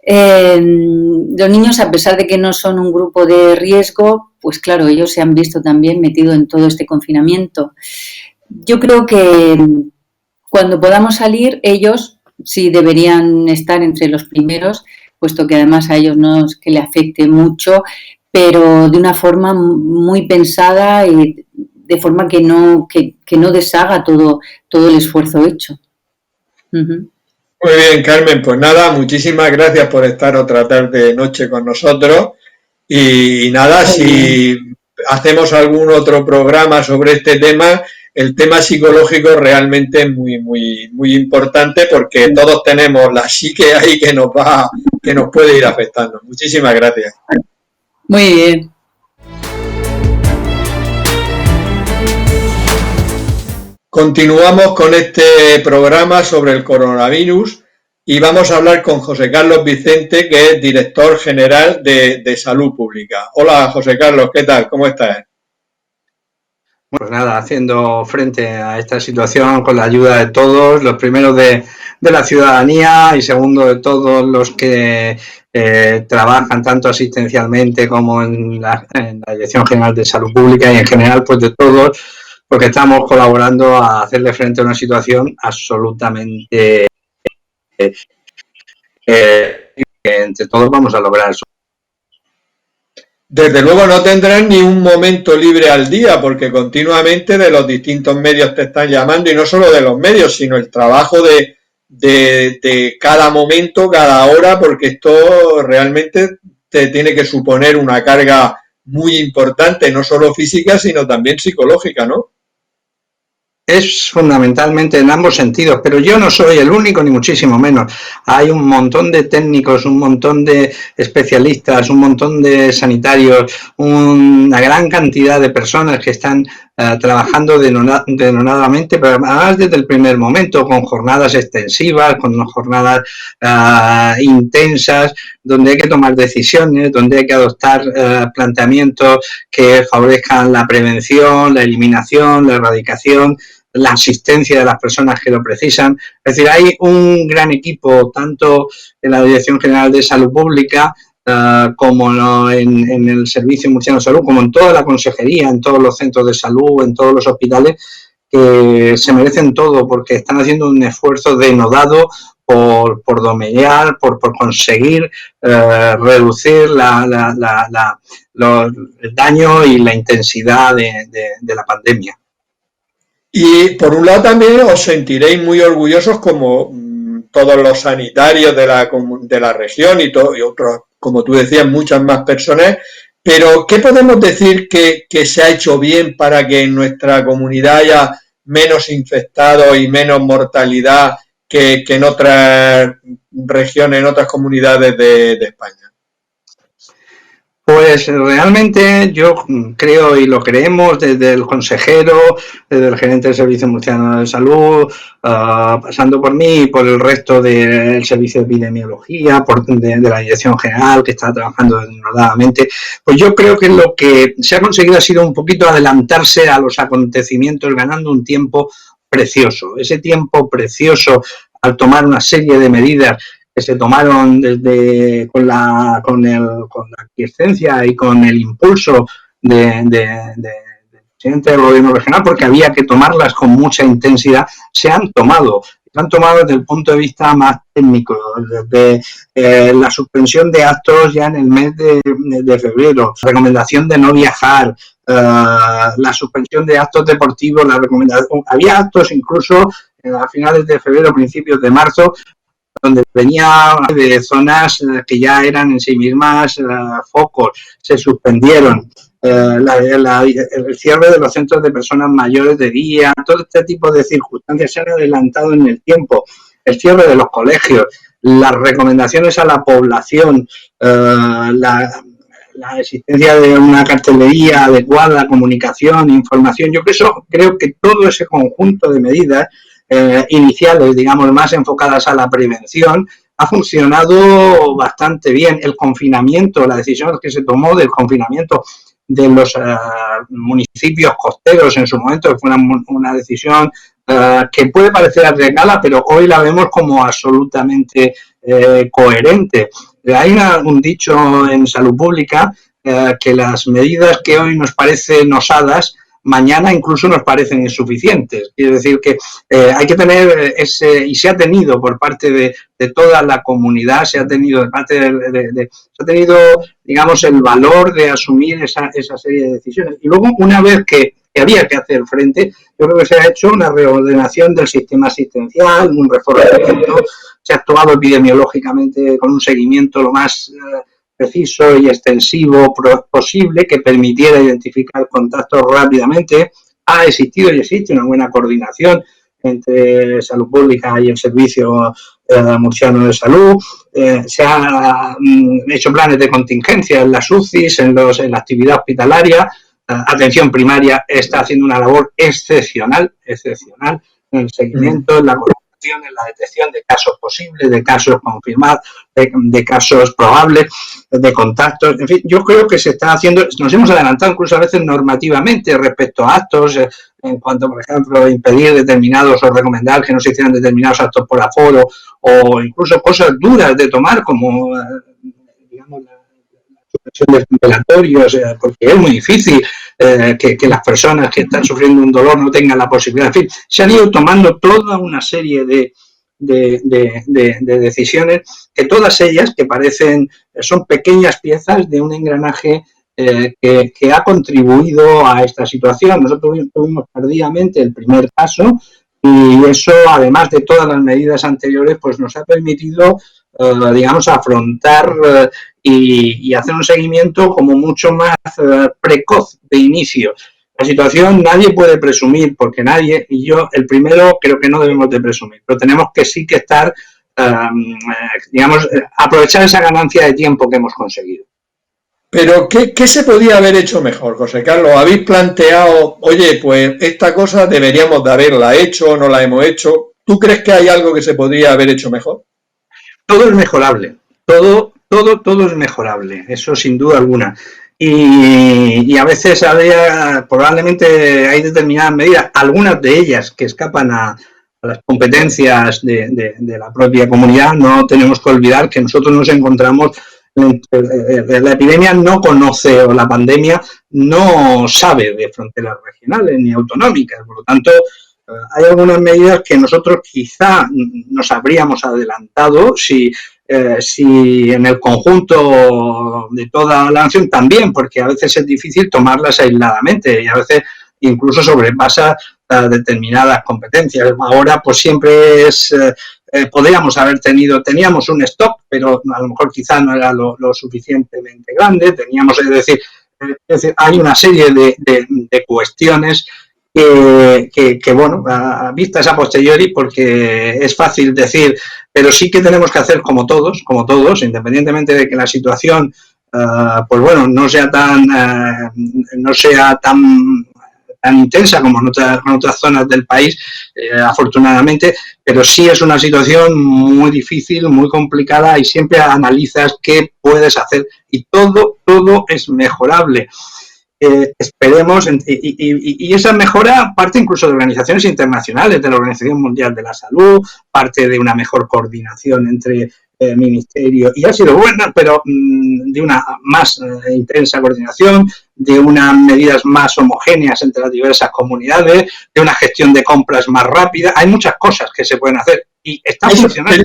Los niños, a pesar de que no son un grupo de riesgo, pues claro, ellos se han visto también metidos en todo este confinamiento. Yo creo que cuando podamos salir, ellos sí deberían estar entre los primeros, puesto que además a ellos no es que le afecte mucho, pero de una forma muy pensada y de forma que no deshaga todo el esfuerzo hecho. Uh-huh. Muy bien, Carmen, pues nada, muchísimas gracias por estar otra tarde noche con nosotros y nada, si hacemos algún otro programa sobre este tema, el tema psicológico realmente es muy, muy, muy importante porque todos tenemos la psique ahí que nos puede ir afectando. Muchísimas gracias. Muy bien. Continuamos con este programa sobre el coronavirus y vamos a hablar con José Carlos Vicente, que es director general de Salud Pública. Hola, José Carlos, ¿qué tal? ¿Cómo estás? Pues nada, haciendo frente a esta situación con la ayuda de todos, los primeros de la ciudadanía y segundo de todos los que trabajan tanto asistencialmente como en la Dirección General de Salud Pública y en general pues de todos, porque estamos colaborando a hacerle frente a una situación absolutamente que entre todos vamos a lograr eso. Desde luego no tendrás ni un momento libre al día porque continuamente de los distintos medios te están llamando y no solo de los medios, sino el trabajo de cada momento, cada hora, porque esto realmente te tiene que suponer una carga muy importante, no solo física, sino también psicológica, ¿no? es fundamentalmente en ambos sentidos, pero yo no soy el único ni muchísimo menos. Hay un montón de técnicos, un montón de especialistas, un montón de sanitarios, una gran cantidad de personas que están trabajando denodadamente, pero además desde el primer momento, con jornadas extensivas, con jornadas intensas, donde hay que tomar decisiones, donde hay que adoptar planteamientos que favorezcan la prevención, la eliminación, la erradicación, la asistencia de las personas que lo precisan. Es decir, hay un gran equipo, tanto en la Dirección General de Salud Pública, como en el Servicio Murciano de Salud, como en toda la consejería, en todos los centros de salud, en todos los hospitales, que se merecen todo porque están haciendo un esfuerzo denodado por domeñar, por conseguir reducir el daño y la intensidad de la pandemia. Y por un lado también os sentiréis muy orgullosos como todos los sanitarios de la región y otros, como tú decías, muchas más personas, pero ¿qué podemos decir que se ha hecho bien para que en nuestra comunidad haya menos infectados y menos mortalidad que en otras regiones, en otras comunidades de España? Pues realmente yo creo y lo creemos desde el consejero, desde el gerente del Servicio Murciano de Salud, pasando por mí y por el resto del Servicio de Epidemiología, de la Dirección General que está trabajando denodadamente. Pues yo creo que lo que se ha conseguido ha sido un poquito adelantarse a los acontecimientos, ganando un tiempo precioso. Ese tiempo precioso al tomar una serie de medidas que se tomaron con la aquiescencia y con el impulso del presidente del gobierno regional, porque había que tomarlas con mucha intensidad, se han tomado desde el punto de vista más técnico, desde la suspensión de actos ya en el mes de febrero, la recomendación de no viajar, la suspensión de actos deportivos, la recomendación, había actos incluso a finales de febrero, principios de marzo, donde venía de zonas que ya eran en sí mismas focos, se suspendieron. El cierre de los centros de personas mayores de día, todo este tipo de circunstancias se han adelantado en el tiempo, el cierre de los colegios, las recomendaciones a la población, la existencia de una cartelería adecuada, comunicación, información. Yo creo que todo ese conjunto de medidas iniciales, digamos, más enfocadas a la prevención, ha funcionado bastante bien. El confinamiento, la decisión que se tomó del confinamiento de los municipios costeros en su momento fue una decisión que puede parecer arriesgada, pero hoy la vemos como absolutamente coherente. Hay un dicho en salud pública que las medidas que hoy nos parecen osadas, mañana incluso nos parecen insuficientes. Quiere decir que hay que tener y se ha tenido por parte de toda la comunidad, se ha tenido digamos, el valor de asumir esa serie de decisiones. Y luego, una vez que había que hacer frente, yo creo que se ha hecho una reordenación del sistema asistencial, un reforzamiento, se ha actuado epidemiológicamente con un seguimiento lo más preciso y extensivo posible que permitiera identificar contactos rápidamente. Ha existido y existe una buena coordinación entre Salud Pública y el Servicio Murciano de Salud. Se han hecho planes de contingencia en las UCIs, en la actividad hospitalaria. Atención primaria está haciendo una labor excepcional en el seguimiento, en la en la detección de casos posibles, de casos confirmados, de casos probables, de contactos. En fin, yo creo que se está haciendo, nos hemos adelantado incluso a veces normativamente respecto a actos, en cuanto, por ejemplo, impedir determinados o recomendar que no se hicieran determinados actos por aforo, o incluso cosas duras de tomar, como, digamos, la suspensión de velatorios, porque es muy difícil que las personas que están sufriendo un dolor no tengan la posibilidad. En fin, se han ido tomando toda una serie de decisiones, que todas ellas que son pequeñas piezas de un engranaje que ha contribuido a esta situación. Nosotros tuvimos tardíamente el primer caso y eso, además de todas las medidas anteriores, pues nos ha permitido, digamos, afrontar y hacer un seguimiento como mucho más precoz de inicio. La situación nadie puede presumir, porque nadie, y yo el primero creo que no debemos de presumir, pero tenemos que sí que estar, digamos, aprovechar esa ganancia de tiempo que hemos conseguido. Pero, ¿qué se podía haber hecho mejor, José Carlos? ¿Habéis planteado, oye, pues esta cosa deberíamos de haberla hecho o no la hemos hecho? ¿Tú crees que hay algo que se podría haber hecho mejor? Todo es mejorable, todo es mejorable, eso sin duda alguna. Y a veces probablemente hay determinadas medidas, algunas de ellas que escapan a las competencias de la propia comunidad. No tenemos que olvidar que nosotros nos encontramos, la epidemia no conoce, o la pandemia no sabe de fronteras regionales ni autonómicas, por lo tanto hay algunas medidas que nosotros quizá nos habríamos adelantado si en el conjunto de toda la nación también, porque a veces es difícil tomarlas aisladamente y a veces incluso sobrepasa determinadas competencias. Ahora pues siempre teníamos un stock, pero a lo mejor quizá no era lo suficientemente grande, es decir, hay una serie de cuestiones que bueno, vistas a posteriori, porque es fácil decir, pero sí que tenemos que hacer como todos, independientemente de que la situación, pues bueno, no sea tan intensa como en otras zonas del país, afortunadamente, pero sí es una situación muy difícil, muy complicada, y siempre analizas qué puedes hacer y todo es mejorable. Esperemos, y esa mejora parte incluso de organizaciones internacionales, de la Organización Mundial de la Salud, parte de una mejor coordinación entre ministerios, y ha sido buena, pero de una más intensa coordinación, de unas medidas más homogéneas entre las diversas comunidades, de una gestión de compras más rápida. Hay muchas cosas que se pueden hacer y están funcionando.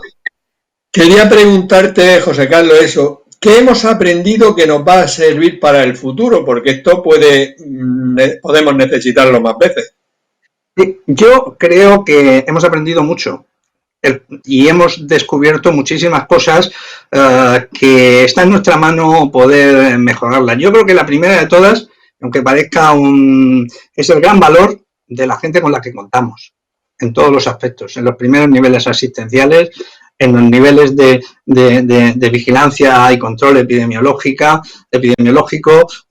Quería preguntarte, José Carlos, eso. ¿Qué hemos aprendido que nos va a servir para el futuro? Porque esto podemos necesitarlo más veces. Yo creo que hemos aprendido mucho y hemos descubierto muchísimas cosas que está en nuestra mano poder mejorarlas. Yo creo que la primera de todas, aunque parezca es el gran valor de la gente con la que contamos, en todos los aspectos, en los primeros niveles asistenciales, en los niveles de vigilancia y control epidemiológico,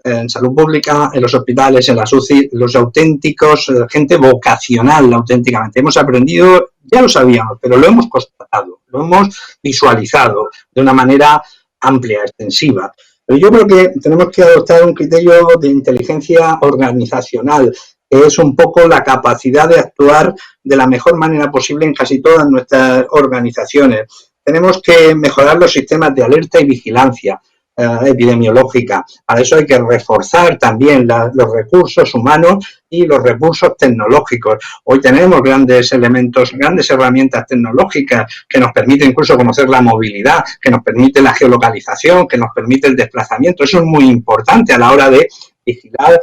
en salud pública, en los hospitales, en las UCI, los auténticos, gente vocacional auténticamente. Hemos aprendido, ya lo sabíamos, pero lo hemos constatado, lo hemos visualizado de una manera amplia, extensiva. Pero yo creo que tenemos que adoptar un criterio de inteligencia organizacional, que es un poco la capacidad de actuar de la mejor manera posible en casi todas nuestras organizaciones. Tenemos que mejorar los sistemas de alerta y vigilancia epidemiológica. Para eso hay que reforzar también los recursos humanos y los recursos tecnológicos. Hoy tenemos grandes herramientas tecnológicas que nos permiten incluso conocer la movilidad, que nos permite la geolocalización, que nos permite el desplazamiento. Eso es muy importante a la hora de vigilar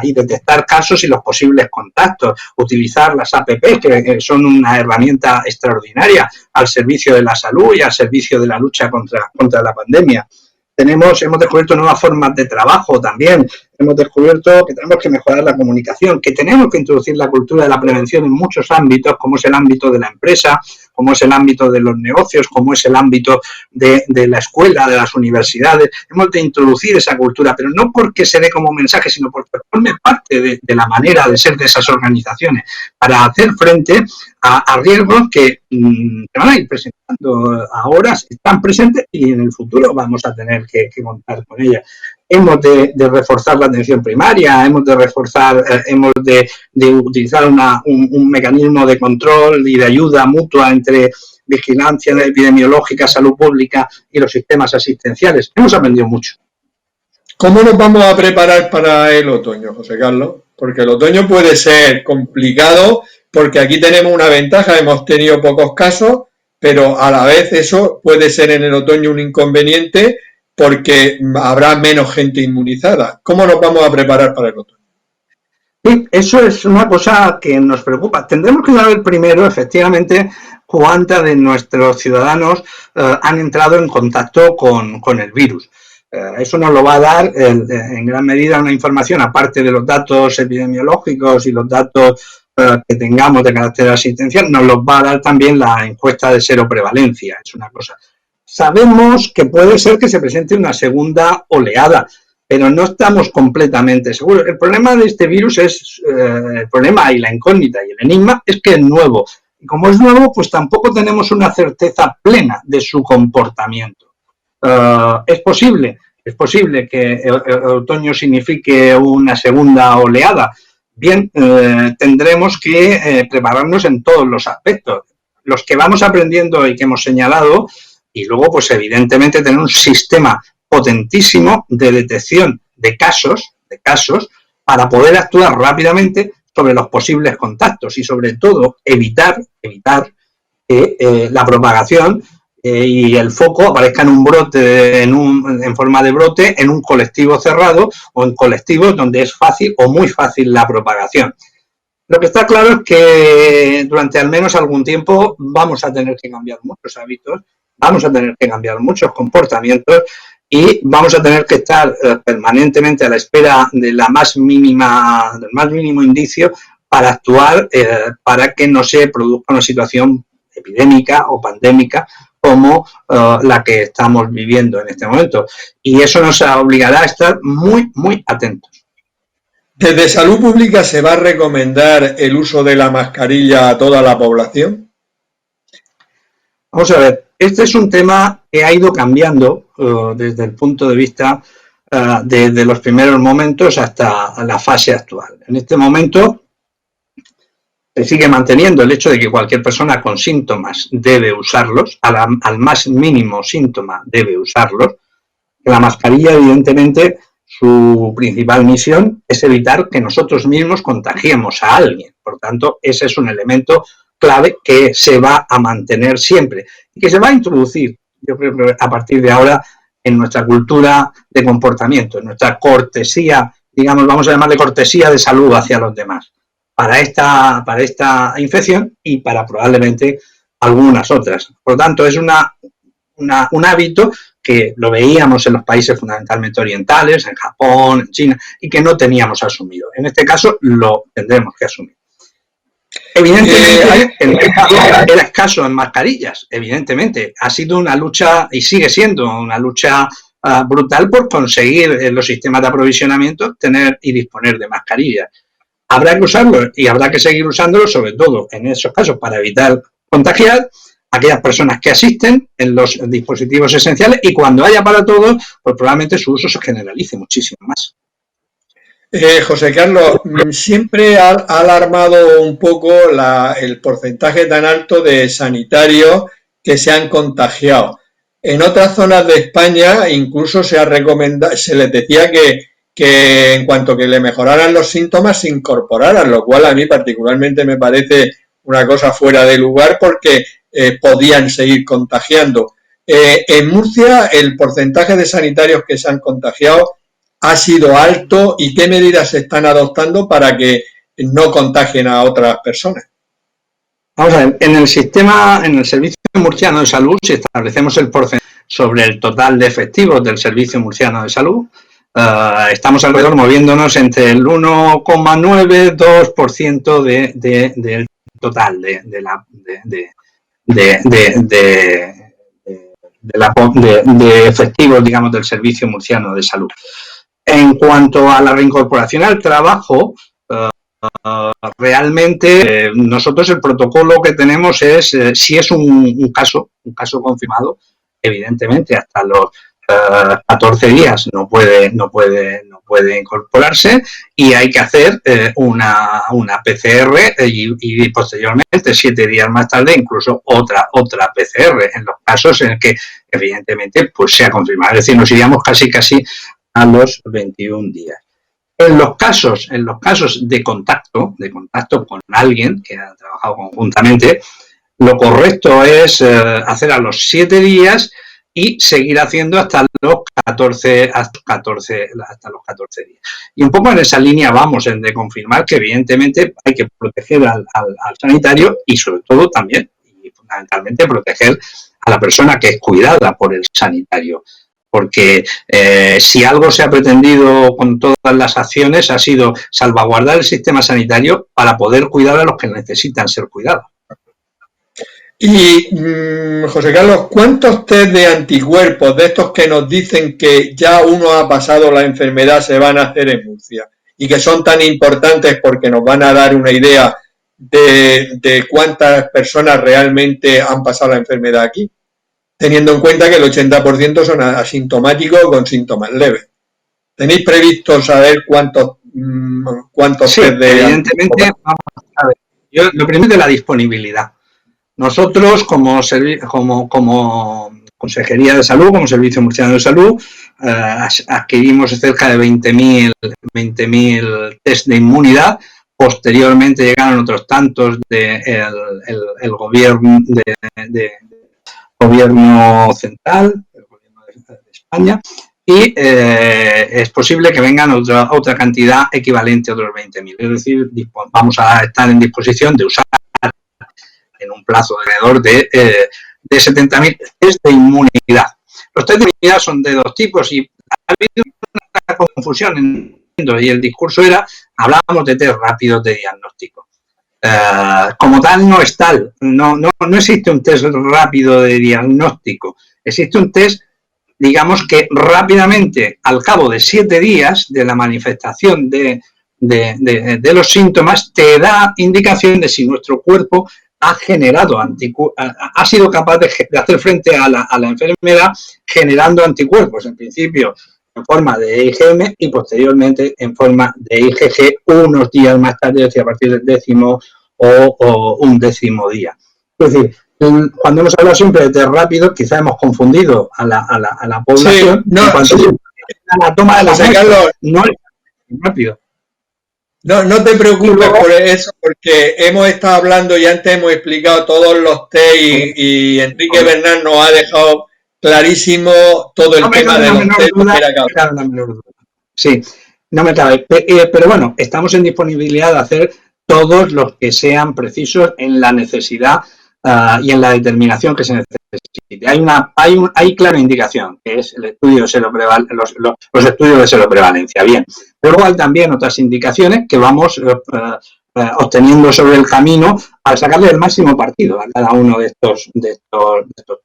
y detectar casos y los posibles contactos, utilizar las APP, que son una herramienta extraordinaria al servicio de la salud y al servicio de la lucha contra la pandemia. Hemos descubierto nuevas formas de trabajo también, hemos descubierto que tenemos que mejorar la comunicación, que tenemos que introducir la cultura de la prevención en muchos ámbitos, como es el ámbito de la empresa, como es el ámbito de los negocios, como es el ámbito de la escuela, de las universidades. Hemos de introducir esa cultura, pero no porque se dé como mensaje, sino porque forme parte de la manera de ser de esas organizaciones, para hacer frente a riesgos que se van a ir presentando ahora, están presentes y en el futuro vamos a tener que contar con ellas. Hemos de reforzar la atención primaria, hemos de utilizar un mecanismo de control y de ayuda mutua entre vigilancia epidemiológica, salud pública y los sistemas asistenciales. Hemos aprendido mucho. ¿Cómo nos vamos a preparar para el otoño, José Carlos? Porque el otoño puede ser complicado, porque aquí tenemos una ventaja, hemos tenido pocos casos, pero a la vez eso puede ser en el otoño un inconveniente, porque habrá menos gente inmunizada. ¿Cómo nos vamos a preparar para el otoño? Sí, eso es una cosa que nos preocupa. Tendremos que saber primero, efectivamente, cuántos de nuestros ciudadanos han entrado en contacto con el virus. Eso nos lo va a dar en gran medida una información, aparte de los datos epidemiológicos y los datos que tengamos de carácter asistencial, nos los va a dar también la encuesta de seroprevalencia. Es una cosa. Sabemos que puede ser que se presente una segunda oleada, pero no estamos completamente seguros. El problema de este virus el problema y la incógnita y el enigma es que es nuevo. Y como es nuevo, pues tampoco tenemos una certeza plena de su comportamiento. Es posible que el otoño signifique una segunda oleada. Bien, tendremos que prepararnos en todos los aspectos. Los que vamos aprendiendo y que hemos señalado, y luego, pues evidentemente, tener un sistema potentísimo de detección de casos para poder actuar rápidamente sobre los posibles contactos y, sobre todo, evitar que la propagación y el foco aparezca en un brote, en forma de brote, en un colectivo cerrado o en colectivos donde es fácil o muy fácil la propagación. Lo que está claro es que durante al menos algún tiempo vamos a tener que cambiar muchos hábitos, vamos a tener que cambiar muchos comportamientos y vamos a tener que estar permanentemente a la espera de del más mínimo indicio para actuar para que no se produzca una situación epidémica o pandémica como la que estamos viviendo en este momento. Y eso nos obligará a estar muy, muy atentos. ¿Desde Salud Pública se va a recomendar el uso de la mascarilla a toda la población? Vamos a ver, este es un tema que ha ido cambiando desde el punto de vista desde los primeros momentos hasta la fase actual. En este momento se sigue manteniendo el hecho de que cualquier persona con síntomas debe usarlos, al más mínimo síntoma debe usarlos. La mascarilla, evidentemente, su principal misión es evitar que nosotros mismos contagiemos a alguien. Por tanto, ese es un elemento clave que se va a mantener siempre y que se va a introducir, yo creo que a partir de ahora, en nuestra cultura de comportamiento, en nuestra cortesía, digamos, vamos a llamarle cortesía de salud hacia los demás, para esta infección y para probablemente algunas otras. Por lo tanto, es un hábito que lo veíamos en los países fundamentalmente orientales, en Japón, en China, y que no teníamos asumido. En este caso, lo tendremos que asumir. Evidentemente, el mercado era escaso en mascarillas, evidentemente. Ha sido una lucha, y sigue siendo una lucha brutal por conseguir en los sistemas de aprovisionamiento tener y disponer de mascarillas. Habrá que usarlo y habrá que seguir usándolo, sobre todo en esos casos para evitar contagiar a aquellas personas que asisten en los dispositivos esenciales y cuando haya para todos, pues probablemente su uso se generalice muchísimo más. José Carlos, siempre ha alarmado un poco el porcentaje tan alto de sanitarios que se han contagiado. En otras zonas de España incluso se les decía que en cuanto que le mejoraran los síntomas se incorporaran, lo cual a mí particularmente me parece una cosa fuera de lugar porque podían seguir contagiando. En Murcia el porcentaje de sanitarios que se han contagiado ha sido alto y qué medidas se están adoptando para que no contagien a otras personas. Vamos a ver, en el Servicio Murciano de Salud, si establecemos el porcentaje sobre el total de efectivos del Servicio Murciano de Salud, estamos alrededor moviéndonos entre el 1,9-2% del total de efectivos, digamos, del Servicio Murciano de Salud. En cuanto a la reincorporación al trabajo, realmente nosotros el protocolo que tenemos es, si es un caso confirmado, evidentemente hasta los 14 días no puede incorporarse y hay que hacer una PCR y posteriormente 7 días más tarde incluso otra PCR en los casos en que evidentemente pues sea confirmado. Es decir, nos iríamos casi a los 21 días. En los casos de contacto con alguien que ha trabajado conjuntamente, lo correcto es hacer a los 7 días y seguir haciendo hasta los 14 días. Y un poco en esa línea vamos, en de confirmar que evidentemente hay que proteger al sanitario y sobre todo también y fundamentalmente proteger a la persona que es cuidada por el sanitario. porque si algo se ha pretendido con todas las acciones ha sido salvaguardar el sistema sanitario para poder cuidar a los que necesitan ser cuidados. Y, José Carlos, ¿cuántos test de anticuerpos de estos que nos dicen que ya uno ha pasado la enfermedad se van a hacer en Murcia? Y que son tan importantes porque nos van a dar una idea de cuántas personas realmente han pasado la enfermedad aquí, teniendo en cuenta que el 80% son asintomáticos con síntomas leves. ¿Tenéis previsto saber cuántos sí, test de evidentemente, vamos a ver. Lo primero es la disponibilidad. Nosotros, como Consejería de Salud, como Servicio Murciano de Salud, adquirimos cerca de 20.000 test de inmunidad. Posteriormente llegaron otros tantos del gobierno gobierno central, el gobierno de España, y es posible que vengan otra cantidad equivalente a otros 20.000. Es decir, vamos a estar en disposición de usar en un plazo de alrededor de 70.000 test de inmunidad. Los test de inmunidad son de dos tipos y ha habido una confusión y el discurso era, hablábamos de test rápidos de diagnóstico. Como tal no es tal, no existe un test rápido de diagnóstico, existe un test, digamos, que rápidamente, al cabo de 7 días de la manifestación de los síntomas, te da indicación de si nuestro cuerpo ha generado ha sido capaz de hacer frente a la enfermedad generando anticuerpos, en principio en forma de IgM y posteriormente en forma de IgG unos días más tarde, es decir, a partir del 10º o 11º día. Es decir, cuando hemos hablado siempre de test rápido, quizá hemos confundido a la población. Sí, no, en cuanto a la toma de la muestra, no es rápido. No te preocupes por eso, porque hemos estado hablando y antes hemos explicado todos los test y Enrique Bernal nos ha dejado clarísimo todo el tema de los test. Sí, no me cabe. Pero bueno, estamos en disponibilidad de hacer todos los que sean precisos en la necesidad y en la determinación que se necesite. Hay clara indicación, que es el estudio de los estudios de seroprevalencia. Bien, pero luego hay también otras indicaciones que vamos obteniendo sobre el camino para sacarle el máximo partido a cada uno de estos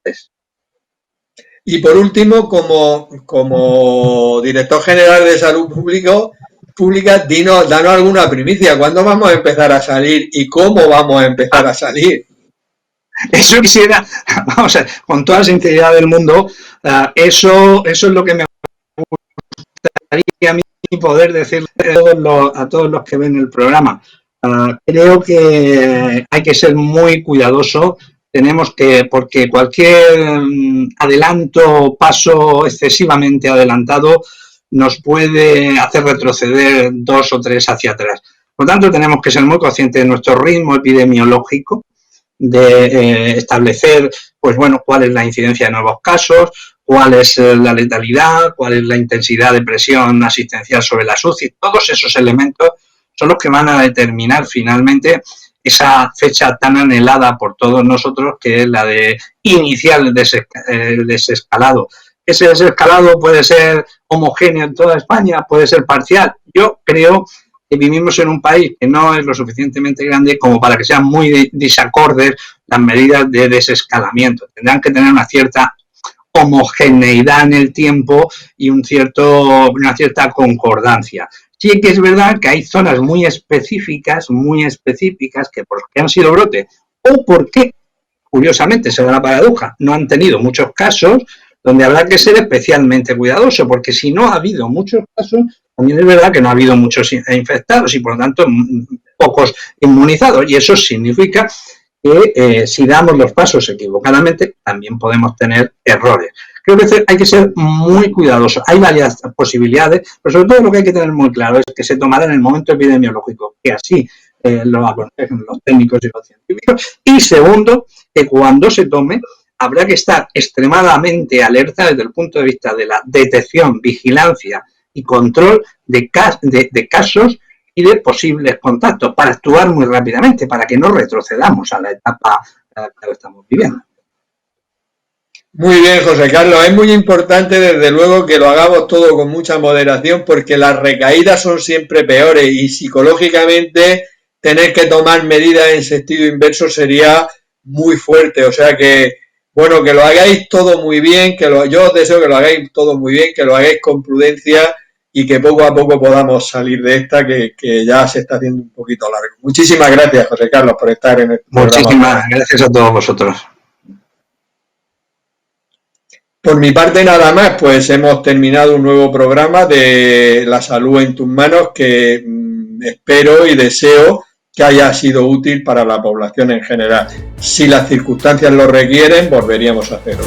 test. Y por último, como director general de Salud Pública, danos alguna primicia. ¿Cuándo vamos a empezar a salir y cómo vamos a empezar a salir? Eso quisiera, vamos a ver, con toda la sinceridad del mundo, eso es lo que me gustaría a mí poder decirle a todos los que ven el programa. Creo que hay que ser muy cuidadoso. Porque cualquier adelanto, paso excesivamente adelantado, nos puede hacer retroceder 2 o 3 hacia atrás. Por lo tanto, tenemos que ser muy conscientes de nuestro ritmo epidemiológico, de establecer, pues bueno, cuál es la incidencia de nuevos casos, cuál es la letalidad, cuál es la intensidad de presión asistencial sobre la UCI. Todos esos elementos son los que van a determinar finalmente esa fecha tan anhelada por todos nosotros, que es la de iniciar el desescalado. Ese desescalado puede ser homogéneo en toda España, puede ser parcial. Yo creo que vivimos en un país que no es lo suficientemente grande como para que sean muy disacordes las medidas de desescalamiento. Tendrán que tener una cierta homogeneidad en el tiempo y una cierta concordancia. Sí que es verdad que hay zonas muy específicas, que porque han sido brote o porque, curiosamente, se da la paradoja, no han tenido muchos casos, donde habrá que ser especialmente cuidadoso, porque si no ha habido muchos casos, también es verdad que no ha habido muchos infectados y, por lo tanto, pocos inmunizados. Y eso significa que si damos los pasos equivocadamente, también podemos tener errores. Creo que hay que ser muy cuidadosos. Hay varias posibilidades, pero sobre todo lo que hay que tener muy claro es que se tomará en el momento epidemiológico, que así lo aconsejan los técnicos y los científicos. Y segundo, que cuando se tome, habrá que estar extremadamente alerta desde el punto de vista de la detección, vigilancia y control de casos y de posibles contactos para actuar muy rápidamente, para que no retrocedamos a la etapa que estamos viviendo. Muy bien, José Carlos. Es muy importante, desde luego, que lo hagamos todo con mucha moderación, porque las recaídas son siempre peores y psicológicamente tener que tomar medidas en sentido inverso sería muy fuerte. O sea que, bueno, que lo hagáis todo muy bien, yo os deseo que lo hagáis todo muy bien, que lo hagáis con prudencia y que poco a poco podamos salir de esta, que ya se está haciendo un poquito largo. Muchísimas gracias, José Carlos, por estar en el programa. Muchísimas gracias a todos vosotros. Por mi parte nada más, pues hemos terminado un nuevo programa de La salud en tus manos que espero y deseo que haya sido útil para la población en general. Si las circunstancias lo requieren, volveríamos a hacerlo.